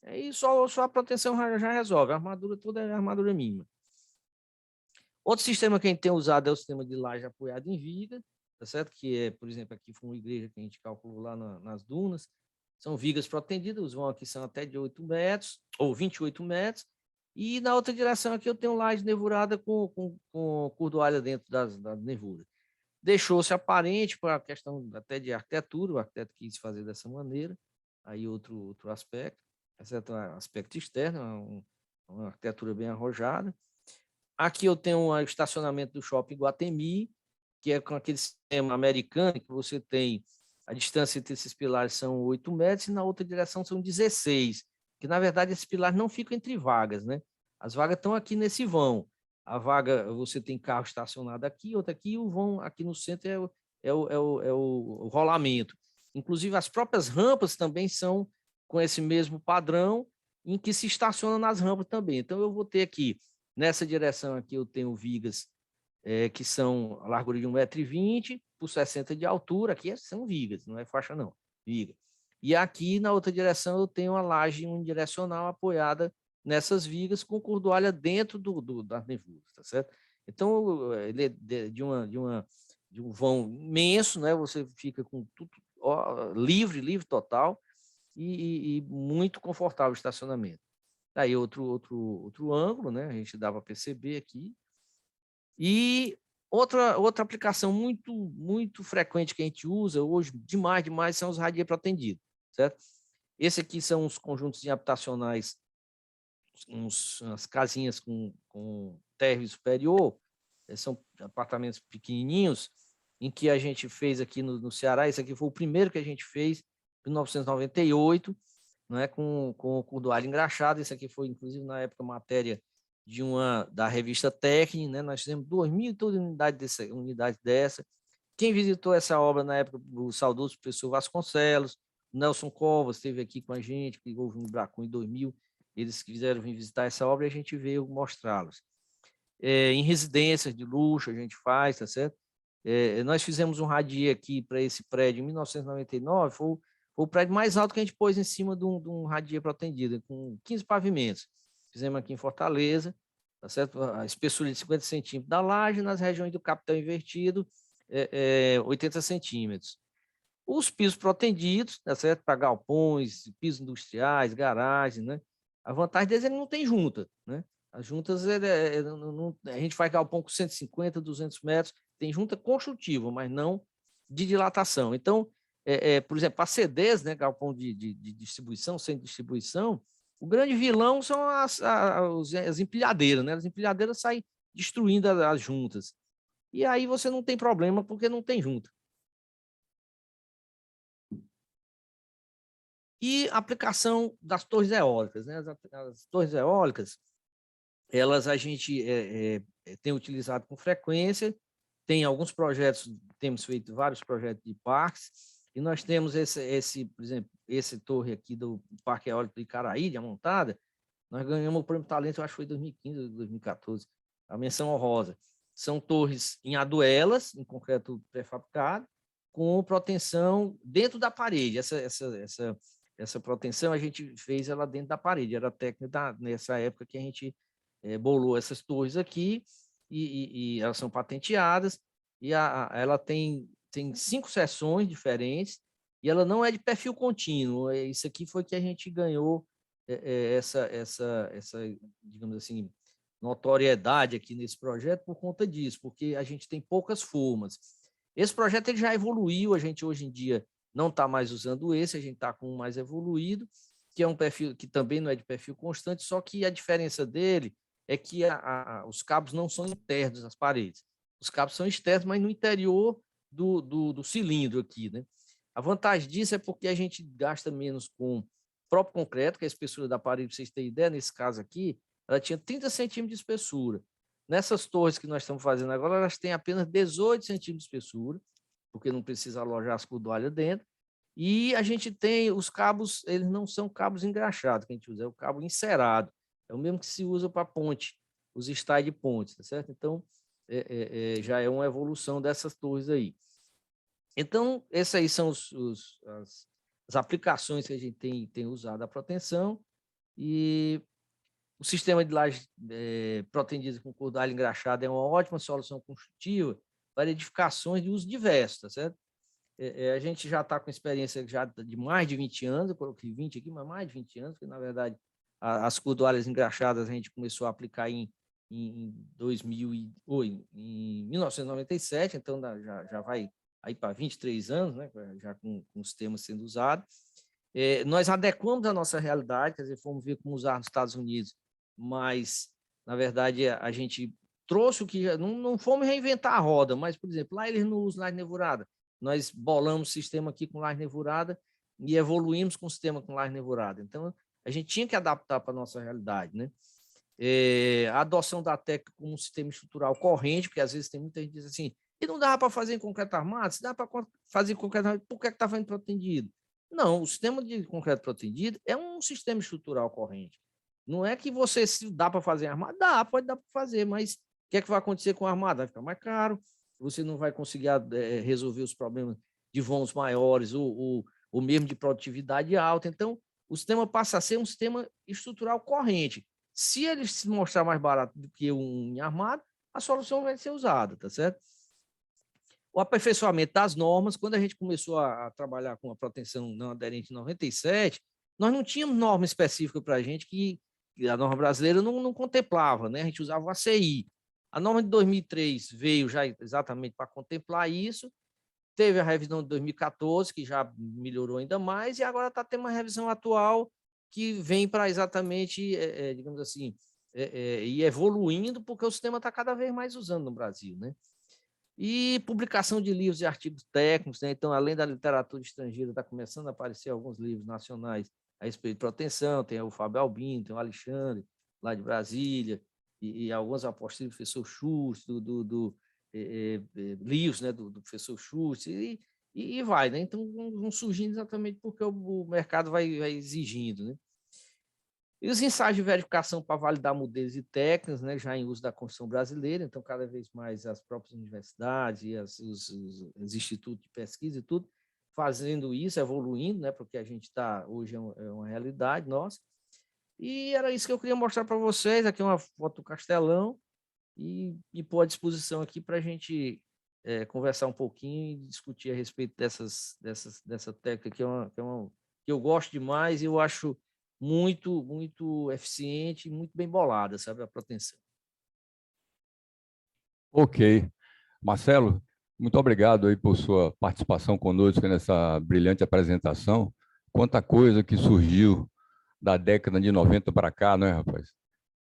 Aí só a proteção já resolve, a armadura toda é a armadura mínima. Outro sistema que a gente tem usado é o sistema de laje apoiado em viga, tá certo? Que é, por exemplo, aqui foi uma igreja que a gente calculou lá nas dunas, são vigas protendidas, os vão aqui são até de 8 metros, ou 28 metros, e na outra direção aqui eu tenho laje nervurada com cordoalha dentro das nervuras. Deixou-se aparente para a questão até de arquitetura, o arquiteto quis fazer dessa maneira, aí outro aspecto, exceto o aspecto externo, uma arquitetura bem arrojada. Aqui eu tenho o estacionamento do Shopping Iguatemi, que é com aquele sistema americano, que você tem a distância entre esses pilares são 8 metros, e na outra direção são 16, que na verdade esses pilares não ficam entre vagas, né? As vagas estão aqui nesse vão. A vaga, você tem carro estacionado aqui, outro aqui, e o vão aqui no centro é o rolamento. Inclusive, as próprias rampas também são com esse mesmo padrão, em que se estaciona nas rampas também. Então, eu vou ter aqui, nessa direção aqui, eu tenho vigas que são a largura de 1,20 m por 60 de altura. Aqui são vigas, não é faixa, não. Viga. E aqui, na outra direção, eu tenho uma laje unidirecional apoiada nessas vigas com cordoalha dentro das nervuras, tá certo? Então, ele é de um vão imenso, né? Você fica com tudo livre total e muito confortável o estacionamento. Aí outro ângulo, né? A gente dá para perceber aqui. E outra aplicação muito frequente que a gente usa hoje, demais, são os radieprotendidos, certo? Esse aqui são os conjuntos habitacionais, umas casinhas com térreo superior, são apartamentos pequenininhos, em que a gente fez aqui no Ceará. Esse aqui foi o primeiro que a gente fez, em 1998, né, com cordoalho engraxado. Esse aqui foi, inclusive, na época, matéria da revista Técnica, né? Nós fizemos 2.000 unidades dessa. Quem visitou essa obra na época, o saudoso professor Vasconcelos, Nelson Covas esteve aqui com a gente, que houve um Embracon em 2000, eles quiseram vir visitar essa obra e a gente veio mostrá-los. Em residências de luxo a gente faz, tá certo? Nós fizemos um radier aqui para esse prédio em 1999, foi o prédio mais alto que a gente pôs em cima de um radier protendido, com 15 pavimentos. Fizemos aqui em Fortaleza, tá certo? A espessura de 50 centímetros da laje, nas regiões do capitão invertido, 80 centímetros. Os pisos protendidos, tá certo? Para galpões, pisos industriais, garagens, né? A vantagem deles é que não tem junta, né? As juntas, a gente faz galpão com 150, 200 metros, tem junta construtiva, mas não de dilatação. Então, por exemplo, a CDs, né, galpão de distribuição, centro de distribuição, o grande vilão são as empilhadeiras, né? As empilhadeiras saem destruindo as juntas. E aí você não tem problema, porque não tem junta. E a aplicação das torres eólicas, né? As torres eólicas, elas a gente tem utilizado com frequência, tem alguns projetos, temos feito vários projetos de parques, e nós temos por exemplo, esse torre aqui do Parque Eólico do Icaraí, de Amontada, nós ganhamos o Prêmio Talento, eu acho que foi em 2015 ou 2014, a menção honrosa. São torres em aduelas, em concreto pré-fabricado, com proteção dentro da parede. Essa proteção a gente fez ela dentro da parede, era técnica nessa época que a gente bolou essas torres aqui, e elas são patenteadas, e ela tem 5 seções diferentes, e ela não é de perfil contínuo. Isso aqui foi que a gente ganhou essa, digamos assim, notoriedade aqui nesse projeto por conta disso, porque a gente tem poucas formas. Esse projeto ele já evoluiu, a gente hoje em dia não está mais usando esse, a gente está com um mais evoluído, que é um perfil que também não é de perfil constante, só que a diferença dele é que os cabos não são internos às paredes. Os cabos são externos, mas no interior do cilindro aqui, né? A vantagem disso é porque a gente gasta menos com o próprio concreto, que é a espessura da parede, para vocês terem ideia, nesse caso aqui, ela tinha 30 centímetros de espessura. Nessas torres que nós estamos fazendo agora, elas têm apenas 18 centímetros de espessura, porque não precisa alojar as cordoalhas dentro. E a gente tem os cabos, eles não são cabos engraxados, que a gente usa, é o cabo encerado. É o mesmo que se usa para ponte, os estais de pontes, tá certo? Então, já é uma evolução dessas torres aí. Então, essas aí são as aplicações que a gente tem usado a proteção, e o sistema de laje protendido com cordoalha engraxada é uma ótima solução construtiva para edificações de uso diverso, tá certo? A gente já está com experiência já de mais de 20 anos, eu coloquei 20 aqui, mas mais de 20 anos, porque, na verdade, as cordoalhas engraxadas a gente começou a aplicar em 1997, então já vai aí para 23 anos, né, já com o sistema sendo usado. Nós adequamos a nossa realidade, quer dizer, fomos ver como usar nos Estados Unidos, mas, na verdade, a gente trouxe o que... Não fomos reinventar a roda, mas, por exemplo, lá eles não usam laje nevurada. Nós bolamos o sistema aqui com laje nevurada e evoluímos com o sistema com laje nevurada. Então, a gente tinha que adaptar para a nossa realidade, né? A adoção da técnica como um sistema estrutural corrente, porque às vezes tem muita gente que diz assim, e não dá para fazer em concreto armado? Se dá para fazer em concreto armado, por que está fazendo protendido? Não, o sistema de concreto protendido é um sistema estrutural corrente. Não é que você, se dá para fazer armado, pode dar para fazer, mas o que é que vai acontecer com a armada? Vai ficar mais caro, você não vai conseguir resolver os problemas de vãos maiores ou mesmo de produtividade alta. Então, o sistema passa a ser um sistema estrutural corrente. Se ele se mostrar mais barato do que um armado, a solução vai ser usada, tá certo? O aperfeiçoamento das normas, quando a gente começou a trabalhar com a proteção não aderente em 97, nós não tínhamos norma específica para a gente, que a norma brasileira não contemplava, né? A gente usava o ACI. A norma de 2003 veio já exatamente para contemplar isso, teve a revisão de 2014, que já melhorou ainda mais, e agora está tendo uma revisão atual que vem para exatamente, digamos assim, ir evoluindo, porque o sistema está cada vez mais usando no Brasil, né? E publicação de livros e artigos técnicos, né? Então, além da literatura estrangeira, está começando a aparecer alguns livros nacionais a respeito de proteção, tem o Fábio Albino, tem o Alexandre, lá de Brasília, e algumas apostilas do professor Schultz, do Lewis, né, do professor Schultz, e vai, né? Então, vão surgindo exatamente porque o mercado vai exigindo, né? E os ensaios de verificação para validar modelos e técnicas, né, já em uso da Constituição brasileira, então, cada vez mais as próprias universidades e os institutos de pesquisa e tudo, fazendo isso, evoluindo, né, porque a gente está, hoje é uma realidade nossa. E era isso que eu queria mostrar para vocês. Aqui é uma foto do Castelão e pôr à disposição aqui para a gente conversar um pouquinho e discutir a respeito dessa técnica que eu gosto demais e eu acho muito eficiente e muito bem bolada, sabe, a proteção. Ok. Marcelo, muito obrigado aí por sua participação conosco nessa brilhante apresentação. Quanta coisa que surgiu da década de 90 para cá, né, rapaz?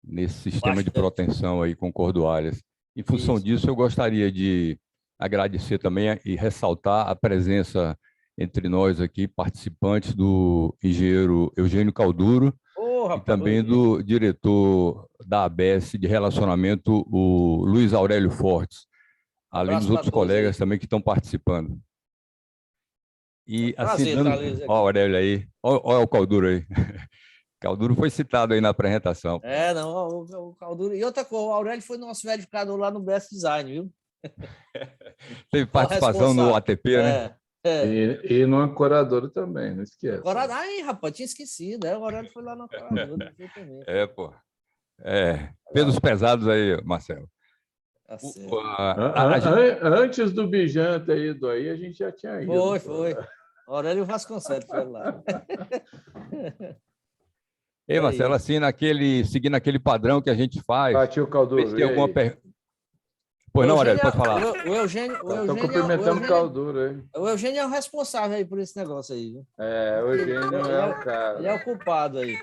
Nesse sistema de proteção aí com cordoalhas. Em função disso, eu gostaria de agradecer também e ressaltar a presença entre nós aqui, participantes, do engenheiro Eugênio Calduro, e também do diretor da ABS de relacionamento, o Luiz Aurélio Fortes, além dos outros colegas também que estão participando. E assim, olha o Aurélio aí, olha o Calduro aí. Calduro foi citado aí na apresentação. Não, o Calduro. E outra coisa, o Aurélio foi nosso verificador lá no Best Design, viu? Teve participação no ATP, né? E no ancorador também, não esqueça. Ai, rapaz, tinha esquecido. O Aurélio foi lá no ancorador, perfeitamente. Pô. Pesos pesados aí, Marcelo. Antes do Bijan ter ido aí, a gente já tinha ido. Foi. Aurélio Vasconcelos foi lá. Ei, Marcelo, assim, seguindo aquele padrão que a gente faz. Bati o Calduro. Se tem alguma pergunta. Pois não, Aurélio, pode falar. O Eugênio. Estou cumprimentando o Calduro aí. O Eugênio é o responsável aí por esse negócio aí, viu? O Eugênio é o cara. Ele é o culpado aí.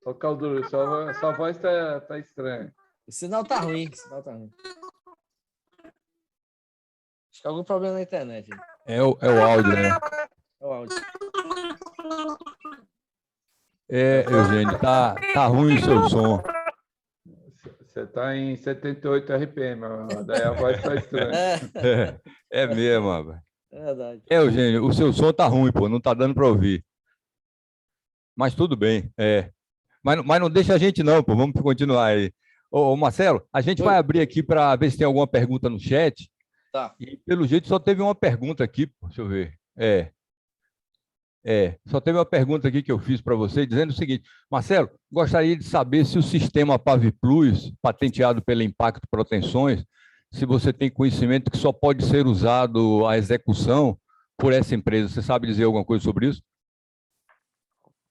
Ô Calduro, sua voz tá estranha. O sinal tá ruim. Acho que é algum problema na internet. É o áudio, né? É o áudio. Eugênio, tá ruim o seu som. Você está em 78 RPM, daí a voz está estranha. É mesmo, rapaz. É verdade. Eugênio, o seu som tá ruim, pô, não tá dando para ouvir. Mas tudo bem, Mas não deixa a gente não, pô, vamos continuar aí. Ô Marcelo, a gente vai abrir aqui para ver se tem alguma pergunta no chat. Tá. E pelo jeito só teve uma pergunta aqui, pô, deixa eu ver. Só teve uma pergunta aqui que eu fiz para você, dizendo o seguinte: Marcelo, gostaria de saber se o sistema PaviPlus, patenteado pela Impacto Proteções, se você tem conhecimento que só pode ser usado a execução por essa empresa. Você sabe dizer alguma coisa sobre isso?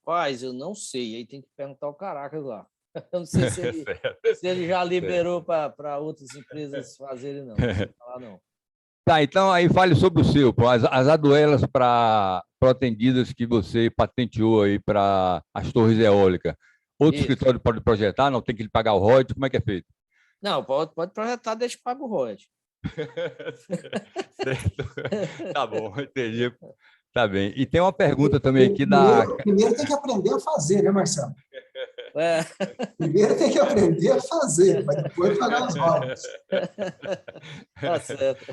Rapaz, eu não sei. Aí tem que perguntar ao Caracas lá. Eu não sei se ele já liberou para outras empresas fazerem, não. Não sei falar, não. Tá, então aí fale sobre o seu, as aduelas para protendidas que você patenteou aí para as torres eólicas. Outro escritório pode projetar, não tem que lhe pagar o royalties, como é que é feito? Não, pode projetar, deixa que paga o royalties. Certo. Tá bom, entendi. Tá bem. E tem uma pergunta também aqui Primeiro tem que aprender a fazer, né, Marcelo? Primeiro tem que aprender a fazer, mas depois pagar os royalties. Tá certo.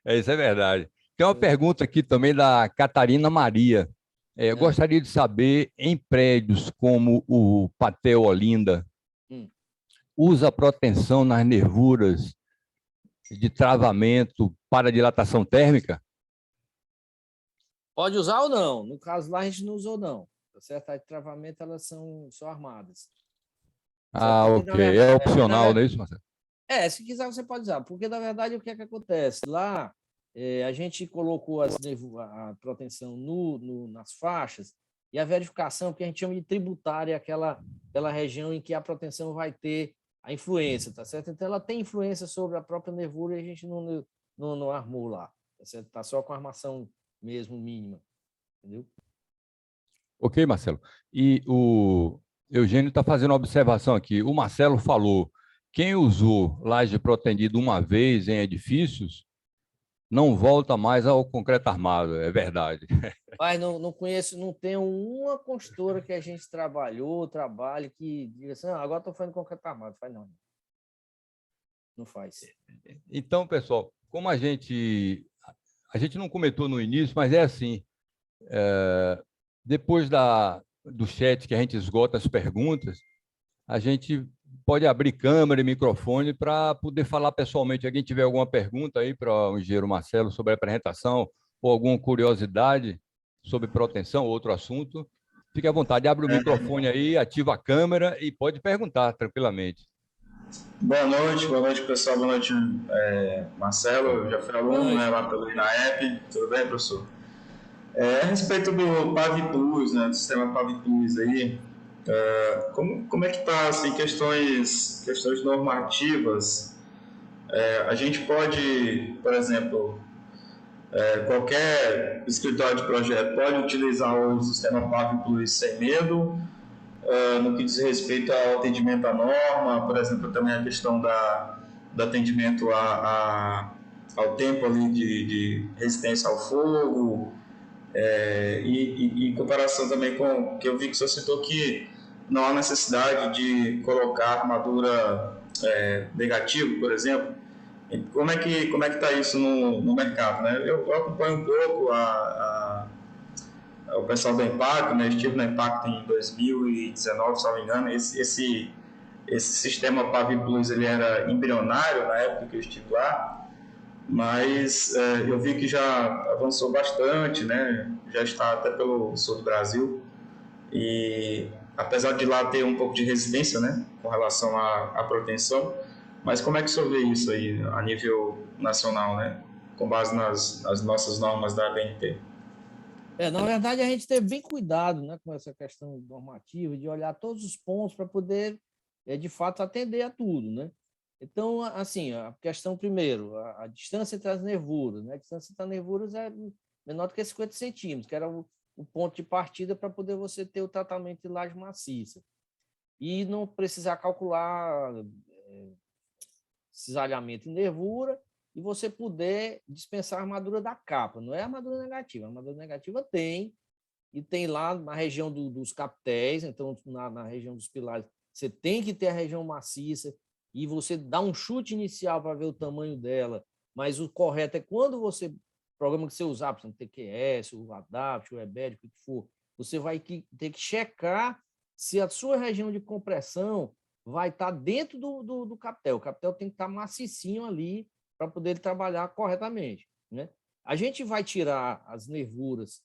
Isso é verdade. Tem uma pergunta aqui também da Catarina Maria. Eu gostaria de saber, em prédios como o Patel Olinda, usa proteção nas nervuras de travamento para dilatação térmica? Pode usar ou não? No caso lá, a gente não usou, não. Tá certo? As de travamento, elas são armadas. Ok. É opcional, não é isso, Marcelo? Se quiser, você pode usar. Porque, na verdade, o que é que acontece? Lá, a gente colocou a proteção nas faixas e a verificação, que a gente chama de tributária, aquela região em que a proteção vai ter a influência, tá certo? Então, ela tem influência sobre a própria nervura e a gente não armou lá, tá certo? Tá só com a armação mesmo mínima, entendeu? Ok, Marcelo. E o Eugênio está fazendo uma observação aqui. O Marcelo falou, quem usou laje protendida uma vez em edifícios não volta mais ao concreto armado, é verdade. Mas não conheço, não tenho uma construtora que a gente trabalhe, que diga assim, agora estou fazendo concreto armado. Faz não. Não faz. Então, pessoal, como a gente não comentou no início, mas é assim, depois do chat que a gente esgota as perguntas, a gente pode abrir câmera e microfone para poder falar pessoalmente. Se alguém tiver alguma pergunta aí para o engenheiro Marcelo sobre a apresentação ou alguma curiosidade sobre proteção ou outro assunto, fique à vontade, abre o microfone aí, ativa a câmera e pode perguntar tranquilamente. Boa noite, pessoal. Boa noite, Marcelo. Eu já fui aluno, né, lá pelo INAEP. Tudo bem, professor? A respeito do PAV Plus, né, do sistema PAV Plus aí, como é que está, assim, questões normativas? A gente pode, por exemplo, qualquer escritório de projeto pode utilizar o sistema PAV Plus sem medo, no que diz respeito ao atendimento à norma, por exemplo, também a questão do atendimento ao tempo ali de resistência ao fogo, e em comparação também com que eu vi que o senhor citou que não há necessidade de colocar armadura negativa, por exemplo. Como é que está isso no mercado, né? Eu acompanho um pouco o pessoal do Impacto, né? Estive no Impacto em 2019, se não me engano. Esse sistema PAV Plus ele era embrionário na época que eu estive lá, mas eu vi que já avançou bastante, né? Já está até pelo sul do Brasil, e apesar de lá ter um pouco de resistência, né, com relação à proteção, mas como é que o senhor vê isso aí a nível nacional, né, com base nas nossas normas da ABNT? Na verdade, a gente teve bem cuidado, né, com essa questão normativa, de olhar todos os pontos para poder, de fato, atender a tudo, né? Então, assim, a questão primeiro, a distância entre as nervuras, né? A distância entre as nervuras é menor do que 50 centímetros, que era o ponto de partida para poder você ter o tratamento de laje maciça. E não precisar calcular cisalhamento em nervura, e você poder dispensar a armadura da capa. Não é a armadura negativa. A armadura negativa tem, e tem lá na região dos capitéis, então na região dos pilares, você tem que ter a região maciça, e você dá um chute inicial para ver o tamanho dela, mas o correto é quando você, programa que você usar, por exemplo, TQS, o Adapt, o EBED, o que for, você vai ter que checar se a sua região de compressão vai estar dentro do capitel. O capitel tem que estar macicinho ali para poder trabalhar corretamente, né? A gente vai tirar as nervuras,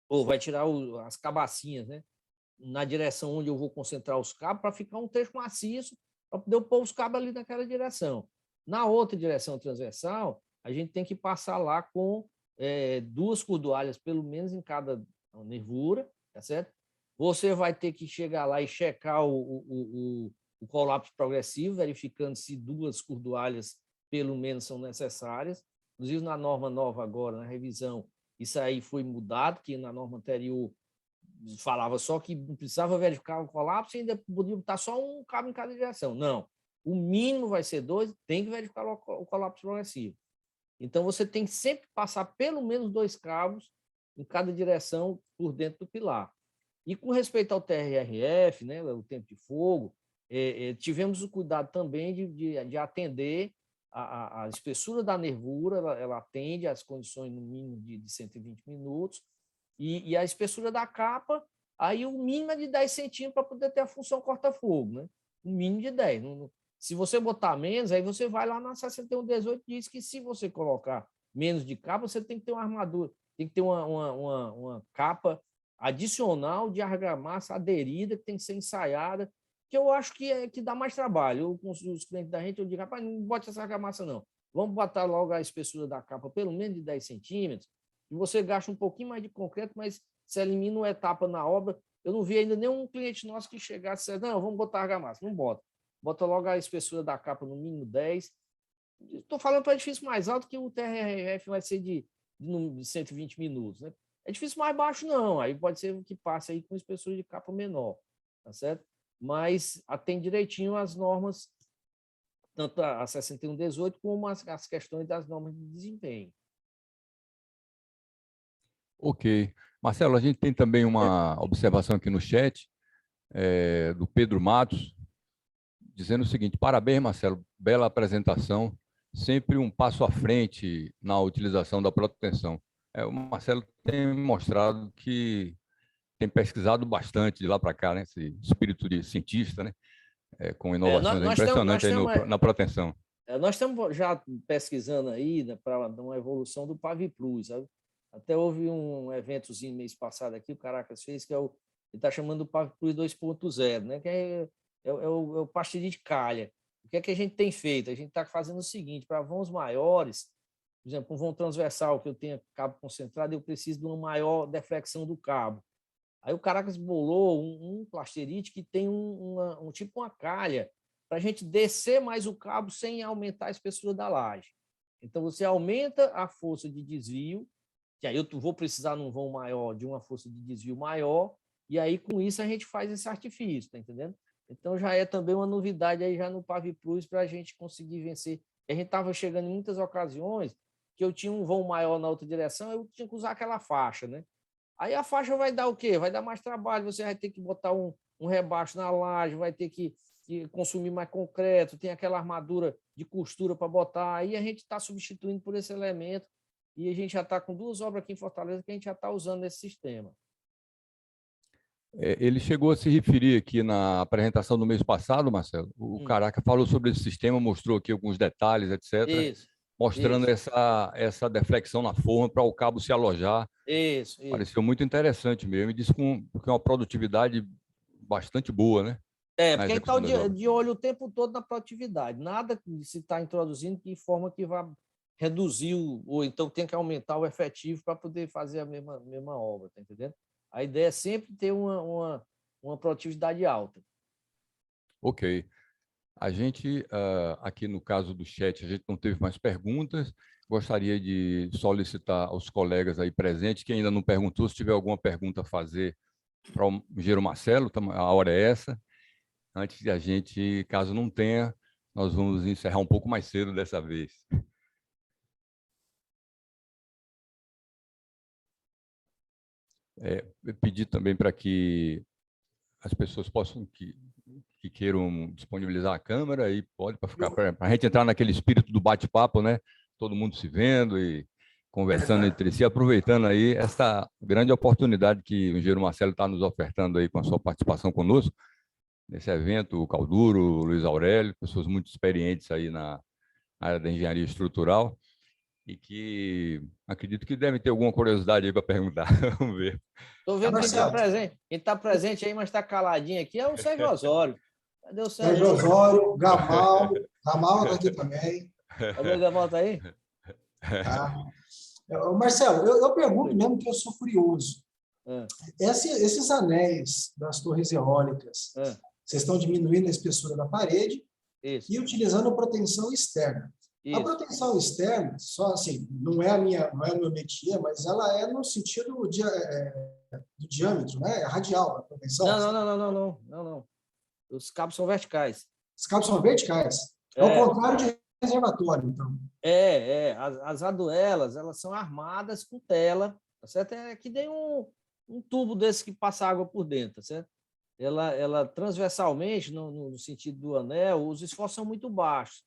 ou vai tirar as cabacinhas, né, na direção onde eu vou concentrar os cabos, para ficar um trecho maciço, para poder pôr os cabos ali naquela direção. Na outra direção transversal, a gente tem que passar lá com 2 cordoalhas, pelo menos em cada nervura, tá certo? Você vai ter que chegar lá e checar o colapso progressivo, verificando se 2 cordoalhas, pelo menos, são necessárias. Inclusive, na norma nova agora, na revisão, isso aí foi mudado, que na norma anterior falava só que não precisava verificar o colapso e ainda podia botar só um cabo em cada direção. Não, o mínimo vai ser 2, tem que verificar o colapso progressivo. Então, você tem que sempre passar pelo menos 2 cabos em cada direção por dentro do pilar. E com respeito ao TRRF, né, o tempo de fogo, tivemos o cuidado também de atender a espessura da nervura, ela atende às condições no mínimo de 120 minutos, e a espessura da capa, aí o mínimo é de 10 centímetros para poder ter a função corta-fogo, né? O mínimo de 10. Se você botar menos, aí você vai lá na 6118, diz que se você colocar menos de capa, você tem que ter uma armadura, tem que ter uma capa adicional de argamassa aderida, que tem que ser ensaiada, que eu acho que dá mais trabalho. Eu, com os clientes da gente, eu digo, rapaz, não bote essa argamassa, não. Vamos botar logo a espessura da capa, pelo menos de 10 centímetros, e você gasta um pouquinho mais de concreto, mas você elimina uma etapa na obra. Eu não vi ainda nenhum cliente nosso que chegasse e disse, não, vamos botar argamassa. Não bota. Bota logo a espessura da capa no mínimo 10. Estou falando para edifício mais alto, que o TRRF vai ser de 120 minutos, né? Edifício mais baixo, não. Aí pode ser que passe aí com espessura de capa menor, tá certo? Mas atende direitinho as normas, tanto a 6118 como as questões das normas de desempenho. Ok. Marcelo, a gente tem também uma observação aqui no chat, do Pedro Matos, dizendo o seguinte: parabéns, Marcelo, bela apresentação, sempre um passo à frente na utilização da proteção. O Marcelo tem mostrado que tem pesquisado bastante de lá para cá, né? Esse espírito de cientista, né? Com inovações impressionantes aí na proteção. Nós estamos já pesquisando aí, né, para uma evolução do PaviPlus, sabe? Até houve um eventozinho mês passado aqui, o Caracas fez, que ele está chamando o PaviPlus 2.0, né? Que é o pastilho de calha. O que é que a gente tem feito? A gente está fazendo o seguinte: para vãos maiores, por exemplo, um vão transversal que eu tenha cabo concentrado, eu preciso de uma maior deflexão do cabo. Aí o Caracas bolou um plasterite que tem tipo uma calha, para a gente descer mais o cabo sem aumentar a espessura da laje. Então, você aumenta a força de desvio, que aí eu vou precisar num vão maior de uma força de desvio maior, e aí com isso a gente faz esse artifício, tá entendendo? Então já é também uma novidade aí já no PaviPlus para a gente conseguir vencer. A gente estava chegando em muitas ocasiões que eu tinha um vão maior na outra direção, eu tinha que usar aquela faixa, né? Aí a faixa vai dar o quê? Vai dar mais trabalho, você vai ter que botar um rebaixo na laje, vai ter que consumir mais concreto, tem aquela armadura de costura para botar, aí a gente está substituindo por esse elemento e a gente já está com 2 obras aqui em Fortaleza que a gente já está usando esse sistema. Ele chegou a se referir aqui na apresentação do mês passado, Marcelo. O Caraca falou sobre esse sistema, mostrou aqui alguns detalhes, etc. Isso. Mostrando essa deflexão na forma para o cabo se alojar. Isso. Pareceu muito interessante mesmo. E disse que é uma produtividade bastante boa, né? Porque a gente está de olho o tempo todo na produtividade. Nada se está introduzindo de forma que vá reduzir, ou então tem que aumentar o efetivo para poder fazer a mesma obra, tá entendendo? A ideia é sempre ter uma produtividade alta. Ok. A gente, aqui no caso do chat, a gente não teve mais perguntas. Gostaria de solicitar aos colegas aí presentes, que ainda não perguntou, se tiver alguma pergunta a fazer para o engenheiro Marcelo, a hora é essa. Antes de a gente, caso não tenha, nós vamos encerrar um pouco mais cedo dessa vez. Pedir também para que as pessoas possam, que queiram disponibilizar a câmera, aí pode, para a gente entrar naquele espírito do bate-papo, né? Todo mundo se vendo e conversando entre si, aproveitando aí essa grande oportunidade que o engenheiro Marcelo está nos ofertando aí com a sua participação conosco nesse evento, o Calduro, o Luiz Aurélio, pessoas muito experientes aí na área da engenharia estrutural e que acredito que devem ter alguma curiosidade aí para perguntar. Vamos ver. Estou vendo quem está presente aí, mas está caladinho aqui, é o Sérgio Osório. Cadê o Sérgio Osório, Gamal está aqui também. Cadê o Gamal, está aí? Marcelo, eu pergunto mesmo que eu sou curioso. Esses anéis das torres eólicas, vocês estão diminuindo a espessura da parede e utilizando proteção externa. Isso. A proteção externa, só assim, não é o meu métier, mas ela é no sentido do diâmetro, né? É radial a proteção. Não. Os cabos são verticais. Os cabos são verticais. É o contrário de reservatório, então. As aduelas, elas são armadas com tela, tá certo? É que nem um tubo desse que passa água por dentro, tá certo? Ela transversalmente, no sentido do anel, os esforços são muito baixos.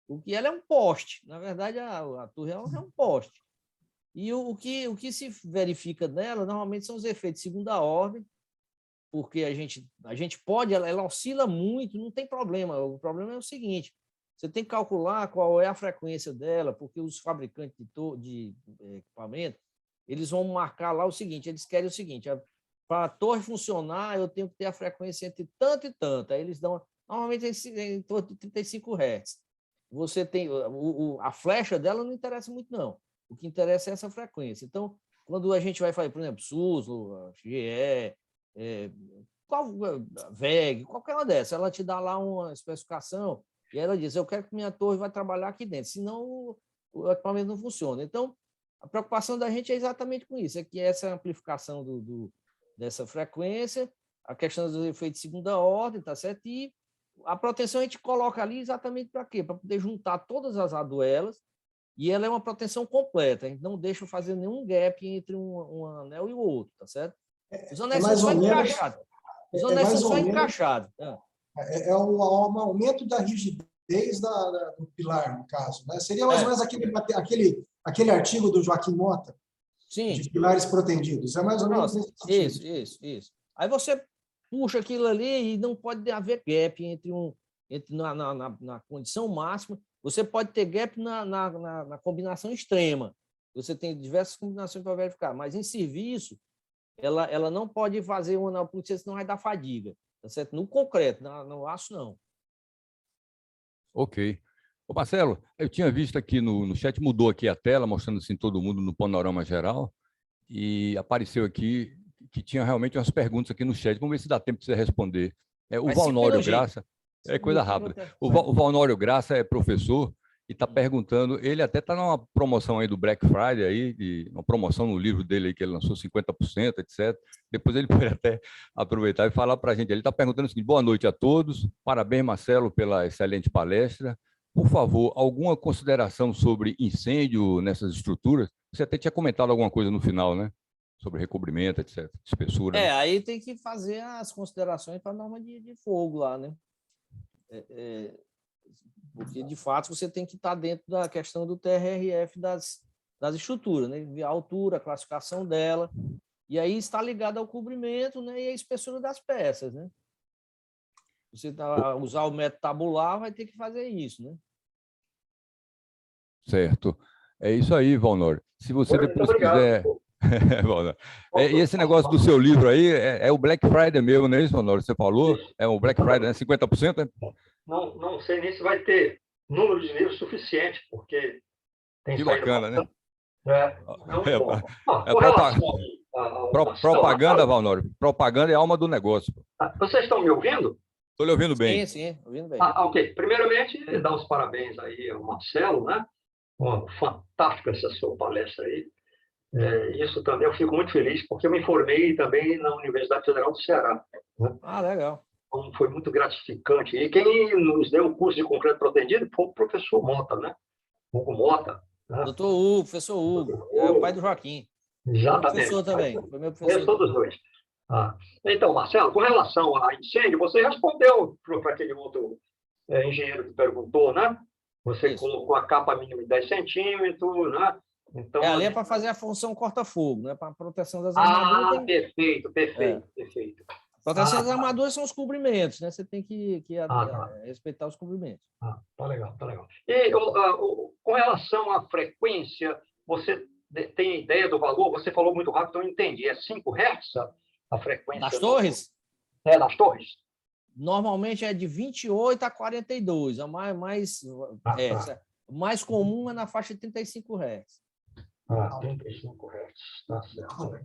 O que ela é um poste. Na verdade, a torre é um poste. E o que se verifica nela, normalmente, são os efeitos de segunda ordem, porque a gente pode, ela oscila muito, não tem problema. O problema é o seguinte: você tem que calcular qual é a frequência dela, porque os fabricantes de equipamento, eles vão marcar lá o seguinte, eles querem o seguinte: para a torre funcionar, eu tenho que ter a frequência entre tanto e tanto. Aí eles dão, normalmente, em torno de 35 Hz. Você tem a flecha dela não interessa muito, não. O que interessa é essa frequência. Então, quando a gente vai fazer, por exemplo, Suzlo, GE, VEG, qualquer uma dessas, ela te dá lá uma especificação e ela diz: eu quero que minha torre vai trabalhar aqui dentro, senão o equipamento não funciona. Então, a preocupação da gente é exatamente com isso, é que essa amplificação dessa frequência, a questão dos efeitos de segunda ordem, tá certo? E a proteção a gente coloca ali exatamente para quê? Para poder juntar todas as aduelas E ela é uma proteção completa, a gente não deixa fazer nenhum gap entre um anel e o outro, tá certo? Os anéis são só encaixados. Os anéis são só encaixados. É um aumento da rigidez do pilar, no caso. Né? Seria mais ou menos aquele artigo do Joaquim Mota, sim, de pilares protegidos. É mais ou menos nesse sentido. Isso. Aí você puxa aquilo ali e não pode haver gap na condição máxima. Você pode ter gap na combinação extrema. Você tem diversas combinações para verificar, mas em serviço, ela não pode fazer um anel porque senão vai dar fadiga. Tá certo? No concreto, no aço, não. Ok. Ô Marcelo, eu tinha visto aqui no chat, mudou aqui a tela, mostrando assim todo mundo no panorama geral, e apareceu aqui que tinha realmente umas perguntas aqui no chat. Vamos ver se dá tempo de você responder. O Valnório Graça, é coisa rápida. O Valnório Graça é professor e está perguntando, ele até está numa promoção aí do Black Friday, aí, uma promoção no livro dele aí, que ele lançou 50%, etc. Depois ele pode até aproveitar e falar para a gente. Ele está perguntando o seguinte: boa noite a todos, parabéns, Marcelo, pela excelente palestra. Por favor, alguma consideração sobre incêndio nessas estruturas? Você até tinha comentado alguma coisa no final, né? Sobre recobrimento, etc., espessura. Né? Aí tem que fazer as considerações para a norma de fogo lá, né? Porque, de fato, você tem que estar dentro da questão do TRRF das estruturas, né? A altura, a classificação dela, e aí está ligado ao cobrimento, né? E a espessura das peças, né? Você usar o método tabular, vai ter que fazer isso, né? Certo. É isso aí, Valnório. Se você depois quiser... E esse negócio do seu livro aí, é o Black Friday mesmo, não é isso, Valnório? Você falou? Isso. É o Black Friday, né? 50%? Né? Não sei nem se vai ter número de livros suficiente, porque tem que bacana, né? Propaganda, Valnório. Propaganda é a alma do negócio. Vocês estão me ouvindo? Estou lhe ouvindo bem. Sim, ouvindo bem. Ok. Primeiramente, dar os parabéns aí ao Marcelo, né? Fantástica essa sua palestra aí. Isso também eu fico muito feliz, porque eu me formei também na Universidade Federal do Ceará. Né? Legal. Então, foi muito gratificante. E quem nos deu o curso de concreto protendido foi o professor Mota, né? Hugo Mota. Né? Doutor Hugo, professor Hugo, é o pai do Joaquim. Exatamente. Professor também, foi meu professor. Todos dois. Então, Marcelo, com relação a incêndio, você respondeu para aquele outro engenheiro que perguntou, né? Você colocou a capa mínima de 10 centímetros, né? Então, ali é para fazer a função corta-fogo, né? Para proteção das armaduras. Perfeito. Proteção das armaduras são os cobrimentos, né? Você tem que respeitar os cobrimentos. Tá legal. E com relação à frequência, você tem ideia do valor? Você falou muito rápido, então eu entendi. É 5 Hz a frequência? Das torres? Das torres. Normalmente é de 28 a 42. A mais comum é na faixa de 35 Hz. 35 Hz. Tá certo.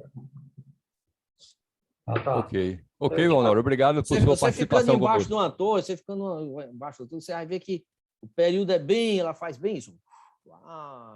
Ok, Valnório. Obrigado por sua participação. Você ficando embaixo de uma torre, você vai ver que o período ela faz bem isso.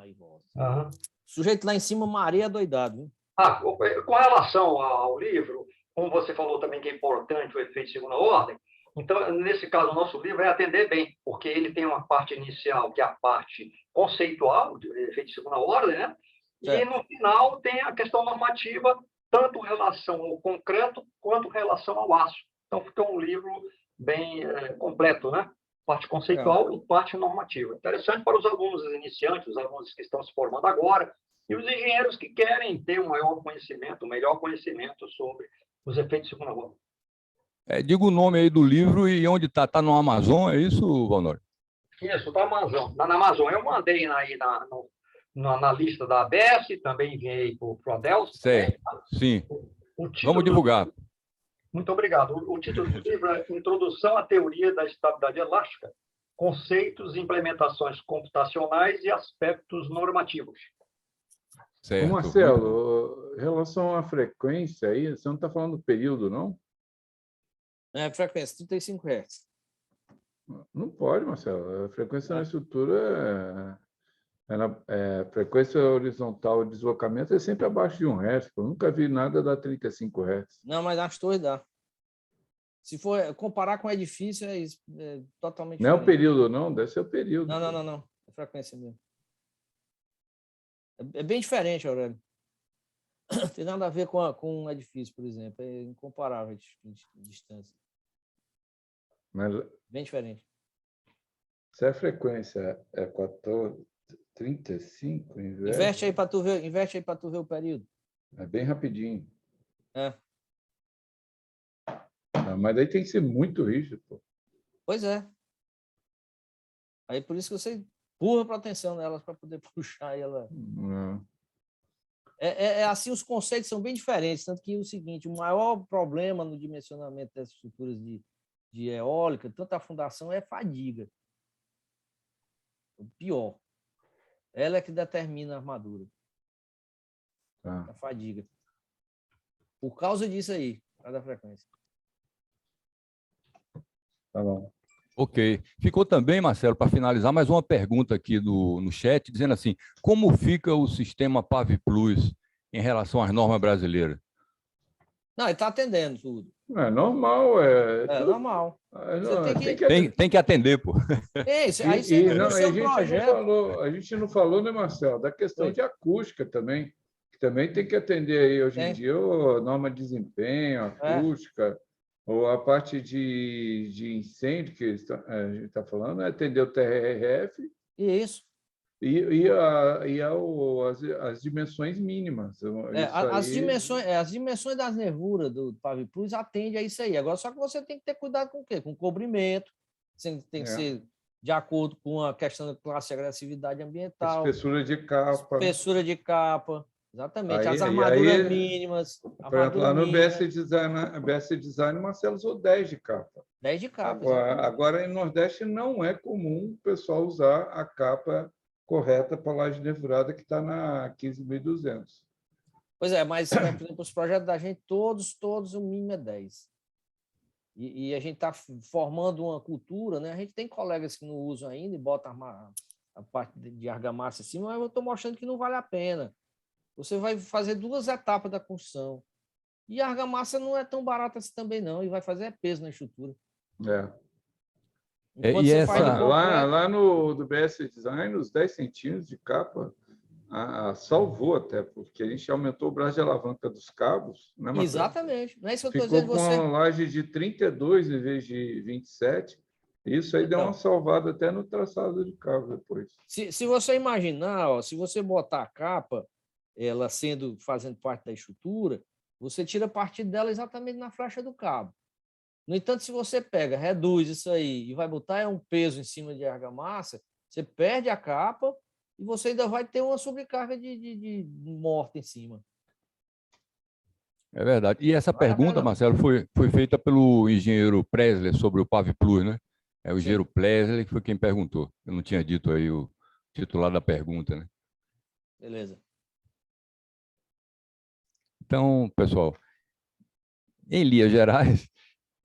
E volta. O sujeito lá em cima, Maria doidado. Viu? Com relação ao livro, como você falou também que é importante o efeito de segunda ordem, então, nesse caso, o nosso livro vai atender bem, porque ele tem uma parte inicial, que é a parte conceitual, de efeito de segunda ordem, né? E, no final, tem a questão normativa, tanto em relação ao concreto, quanto em relação ao aço. Então, fica um livro bem completo, né? Parte conceitual e parte normativa. Interessante para os alunos iniciantes, os alunos que estão se formando agora, e os engenheiros que querem ter um melhor conhecimento sobre os efeitos de segunda ordem. Diga o nome aí do livro e onde está. Está no Amazon, é isso, Valnório? Isso, está na Amazon. Eu mandei aí na lista da ABS, também enviei para o Adelson. Certo, sim. Vamos divulgar. Muito obrigado. O título do livro é Introdução à Teoria da Estabilidade Elástica, Conceitos, Implementações Computacionais e Aspectos Normativos. Certo. Marcelo, em relação à frequência aí, você não está falando do período, não? Frequência, 35 Hz. Não pode, Marcelo. A frequência na estrutura, frequência horizontal de deslocamento é sempre abaixo de 1 Hz. Eu nunca vi nada dar 35 Hz. Não, mas nas torres dá. Se for comparar com o edifício, é totalmente diferente. Não é o período, não? Deve ser o período. Não. É frequência mesmo. É bem diferente, Aurélio. Não tem nada a ver com um edifício, por exemplo. É incomparável a distância. Mas bem diferente. se a frequência é 14, 35, Inverte aí para tu ver o período. É bem rapidinho. É. Não, mas daí tem que ser muito rígido, pô. Pois é. Aí por isso que você empurra para atenção nelas para poder puxar ela. Não. Assim, os conceitos são bem diferentes, tanto que o seguinte, o maior problema no dimensionamento dessas estruturas de eólica, tanto a fundação, é fadiga. O pior. Ela é que determina a armadura. A fadiga. Por causa disso aí, por causa da frequência. Tá bom. Ok. Ficou também, Marcelo, para finalizar, mais uma pergunta aqui no chat, dizendo assim, como fica o sistema PAV-Plus em relação às normas brasileiras? Não, ele está atendendo tudo. É normal. É normal. Não, tem que atender, pô. Aí você no seu projeto... A gente não falou, né, Marcelo, da questão de acústica também, que também tem que atender aí hoje em dia a norma de desempenho, acústica, ou a parte de incêndio que a gente está falando, é atender o TRRF. Isso. As dimensões mínimas. As dimensões das nervuras do PAV Plus atende a isso aí. Agora, só que você tem que ter cuidado com o quê? Com o cobrimento, tem que ser de acordo com a questão da classe de agressividade ambiental. Espessura de capa. Exatamente. As armaduras mínimas. Lá no BS Design, Marcelo usou 10 de capa. 10 de capa. Agora, em Nordeste, não é comum o pessoal usar a capa correta para a laje nervurada, que está na 15.200. Pois é, mas, por exemplo, os projetos da gente, todos, o mínimo é 10. E a gente está formando uma cultura, né? A gente tem colegas que não usam ainda e botam a parte de argamassa em cima, mas eu estou mostrando que não vale a pena. Você vai fazer 2 etapas da construção. E a argamassa não é tão barata assim também, não, e vai fazer peso na estrutura. Lá no do BS Design, os 10 centímetros de capa salvou até, porque a gente aumentou o braço de alavanca dos cabos. Né, exatamente. Não é isso que eu estou dizendo. Ficou com uma laje de 32 em vez de 27. Isso aí deu uma salvada até no traçado de cabo depois. Se você imaginar, se você botar a capa, ela fazendo parte da estrutura, você tira partido dela exatamente na flecha do cabo. No entanto, se você reduz isso aí e vai botar um peso em cima de argamassa, você perde a capa e você ainda vai ter uma sobrecarga de morta em cima. É verdade. E essa pergunta, Marcelo, foi feita pelo engenheiro Presley sobre o PAV Plus, né? É o engenheiro Presley que foi quem perguntou. Eu não tinha dito aí o titular da pergunta, né? Beleza. Então, pessoal, em linhas gerais,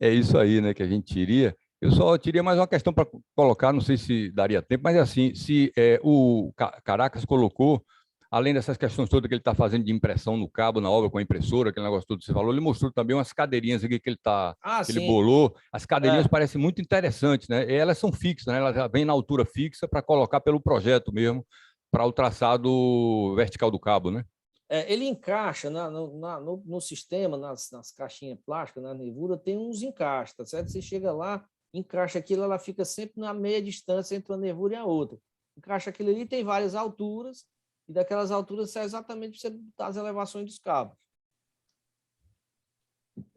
é isso aí, né, que a gente iria. Eu só teria mais uma questão para colocar, não sei se daria tempo, mas assim, se o Caracas colocou, além dessas questões todas que ele está fazendo de impressão no cabo, na obra com a impressora, aquele negócio todo que você falou, ele mostrou também umas cadeirinhas aqui que ele bolou. As cadeirinhas parecem muito interessantes, né? E elas são fixas, né? Elas já vêm na altura fixa para colocar pelo projeto mesmo, para o traçado vertical do cabo, né? Ele encaixa no sistema, nas caixinhas plásticas, na nervura, tem uns encaixes, tá certo? Você chega lá, encaixa aquilo, ela fica sempre na meia distância entre uma nervura e a outra. Encaixa aquilo ali, tem várias alturas, e daquelas alturas sai exatamente para você botar as elevações dos cabos.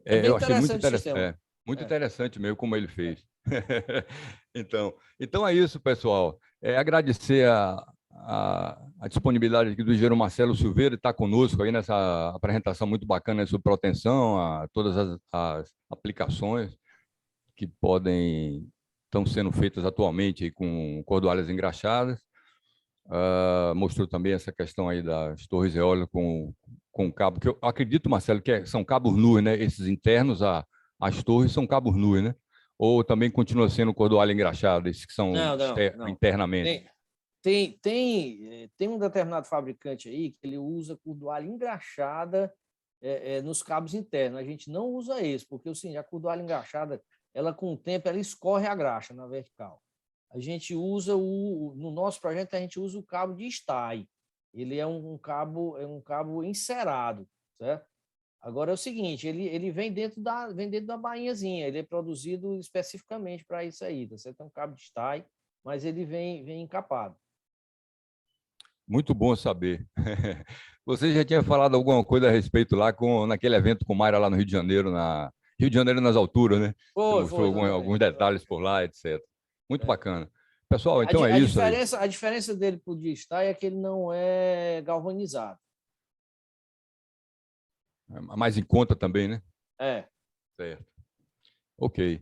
Eu achei muito interessante. Muito interessante mesmo como ele fez. Então é isso, pessoal. Agradecer a disponibilidade aqui do engenheiro Marcelo Silveira, está conosco aí nessa apresentação muito bacana sobre proteção, a todas as aplicações que estão sendo feitas atualmente aí com cordoalhas engraxadas. Mostrou também essa questão aí das torres eólicas com cabo, que eu acredito, Marcelo, que são cabos nus, né? Esses internos às torres são cabos nus, né? Ou também continua sendo cordoalha engraxada, esses que são não. internamente? Tem um determinado fabricante aí que ele usa cordoalha engraxada nos cabos internos. A gente não usa esse, porque assim, a cordoalha engraxada, ela com o tempo, ela escorre a graxa na vertical. A gente usa no nosso projeto, a gente usa o cabo de stay. ele é um cabo encerado, certo? Agora é o seguinte, ele vem dentro da bainhazinha, ele é produzido especificamente para isso aí, tá certo? É um cabo de stay, mas ele vem encapado. Muito bom saber. Você já tinha falado alguma coisa a respeito lá naquele evento com Mayra lá no Rio de Janeiro, Rio de Janeiro nas alturas, né? Você mostrou alguns detalhes por lá, etc. Muito bacana. Pessoal, então é isso aí. A diferença dele para o de stay é que ele não é galvanizado. Mais em conta também, né? É. Certo. Ok.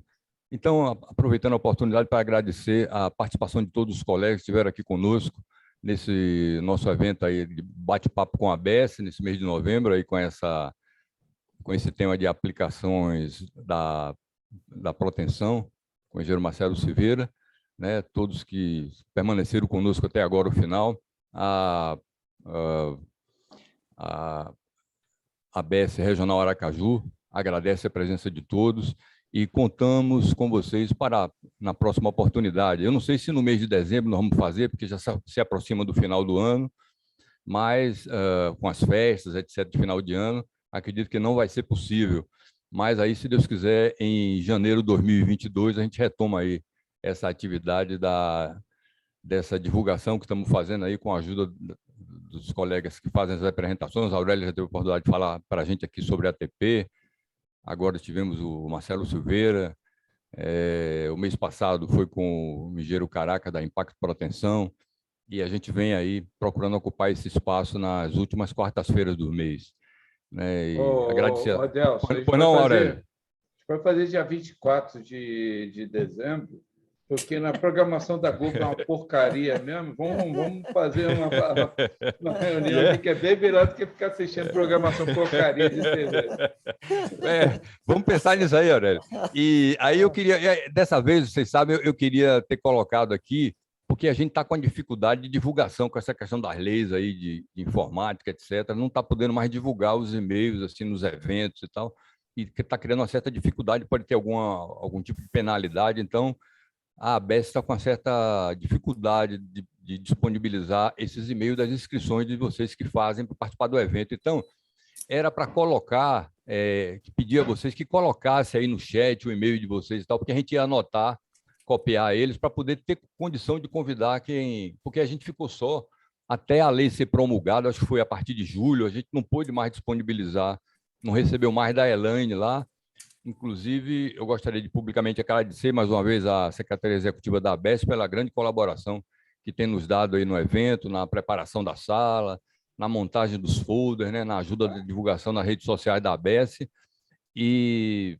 Então, aproveitando a oportunidade para agradecer a participação de todos os colegas que estiveram aqui conosco nesse nosso evento aí de bate-papo com a ABS, nesse mês de novembro, aí com esse tema de aplicações da proteção, com o engenheiro Marcelo Silveira, né? Todos que permaneceram conosco até agora, o final. A ABS Regional Aracaju agradece a presença de todos e contamos com vocês na próxima oportunidade. Eu não sei se no mês de dezembro nós vamos fazer, porque já se aproxima do final do ano, mas com as festas, etc., de final de ano, acredito que não vai ser possível. Mas aí, se Deus quiser, em janeiro de 2022, a gente retoma aí essa atividade dessa divulgação que estamos fazendo aí com a ajuda dos colegas que fazem as apresentações. A Aurélia já teve a oportunidade de falar para a gente aqui sobre a ATP. Agora tivemos o Marcelo Silveira. O mês passado foi com o engenheiro Caraca, da Impacto Proteção. E a gente vem aí procurando ocupar esse espaço nas últimas quartas-feiras do mês. Né? E agradecer. Adelson, Pois não, Aurélia? A gente vai fazer dia 24 de dezembro, porque na programação da Google é uma porcaria mesmo. Vamos fazer uma reunião que é bem melhor do que ficar assistindo programação porcaria de TV. Vamos pensar nisso aí, Aurélio. E aí eu queria, dessa vez, vocês sabem, eu queria ter colocado aqui, porque a gente está com a dificuldade de divulgação com essa questão das leis aí de informática, etc. Não está podendo mais divulgar os e-mails assim nos eventos e tal, e que está criando uma certa dificuldade, pode ter algum tipo de penalidade. Então, a ABS está com uma certa dificuldade de disponibilizar esses e-mails das inscrições de vocês que fazem para participar do evento. Então, era para colocar, pedir a vocês que colocassem aí no chat o e-mail de vocês e tal, porque a gente ia anotar, copiar eles para poder ter condição de convidar quem... Porque a gente ficou só até a lei ser promulgada, acho que foi a partir de julho, a gente não pôde mais disponibilizar, não recebeu mais da Elaine lá. Inclusive, eu gostaria de publicamente agradecer mais uma vez à Secretaria Executiva da ABS pela grande colaboração que tem nos dado aí no evento, na preparação da sala, na montagem dos folders, né, na ajuda de divulgação nas redes sociais da ABS. E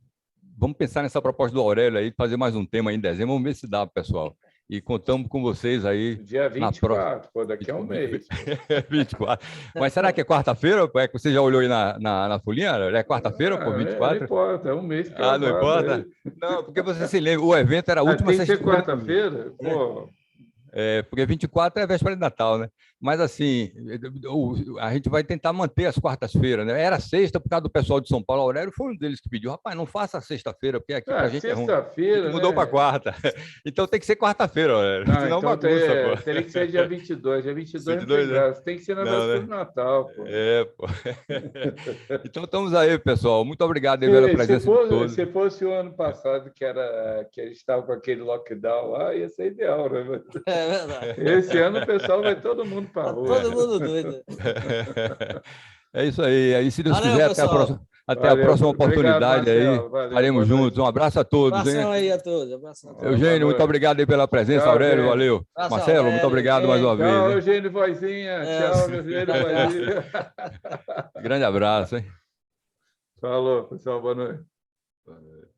vamos pensar nessa proposta do Aurélio aí, fazer mais um tema aí em dezembro, vamos ver se dá, pessoal. E contamos com vocês aí. Dia 24, daqui a um mês. 24. Mas será que é quarta-feira? Você já olhou aí na folhinha? É quarta-feira, por 24? Não importa, é um mês. Não importa? Não, porque você se lembra, o evento era a última sexta-feira. Tem que ser quarta-feira? Pô... porque 24 é véspera de Natal, né? Mas, assim, a gente vai tentar manter as quartas-feiras, né? Era sexta, por causa do pessoal de São Paulo. Aurélio foi um deles que pediu, rapaz, não faça sexta-feira, porque aqui pra gente é ruim. Sexta-feira, mudou para quarta. Então tem que ser quarta-feira, Aurélio. Não, senão então bagunça, teria que ser dia 22. Dia 22 não tem graça. Tem que ser na véspera de Natal, pô. Pô. Então estamos aí, pessoal. Muito obrigado pela presença de todos. Se fosse o ano passado, que a gente estava com aquele lockdown lá, ia ser ideal, né? É verdade. Esse ano o pessoal vai todo mundo para a rua. Todo mundo doido. É isso aí. Aí, se Deus quiser, até a próxima oportunidade. Obrigado, Marcelo. Estaremos juntos. Um abraço a todos. Abração aí a todos. Abração a todos. Eugênio, muito obrigado aí pela presença. Tchau, Aurélio, valeu. Abração, Marcelo, Aurélio. muito obrigado mais uma vez. Tchau, Eugênio Vozinha. Tchau, Eugênio Vozinha. Grande abraço, hein? Falou, pessoal. Boa noite. Boa noite.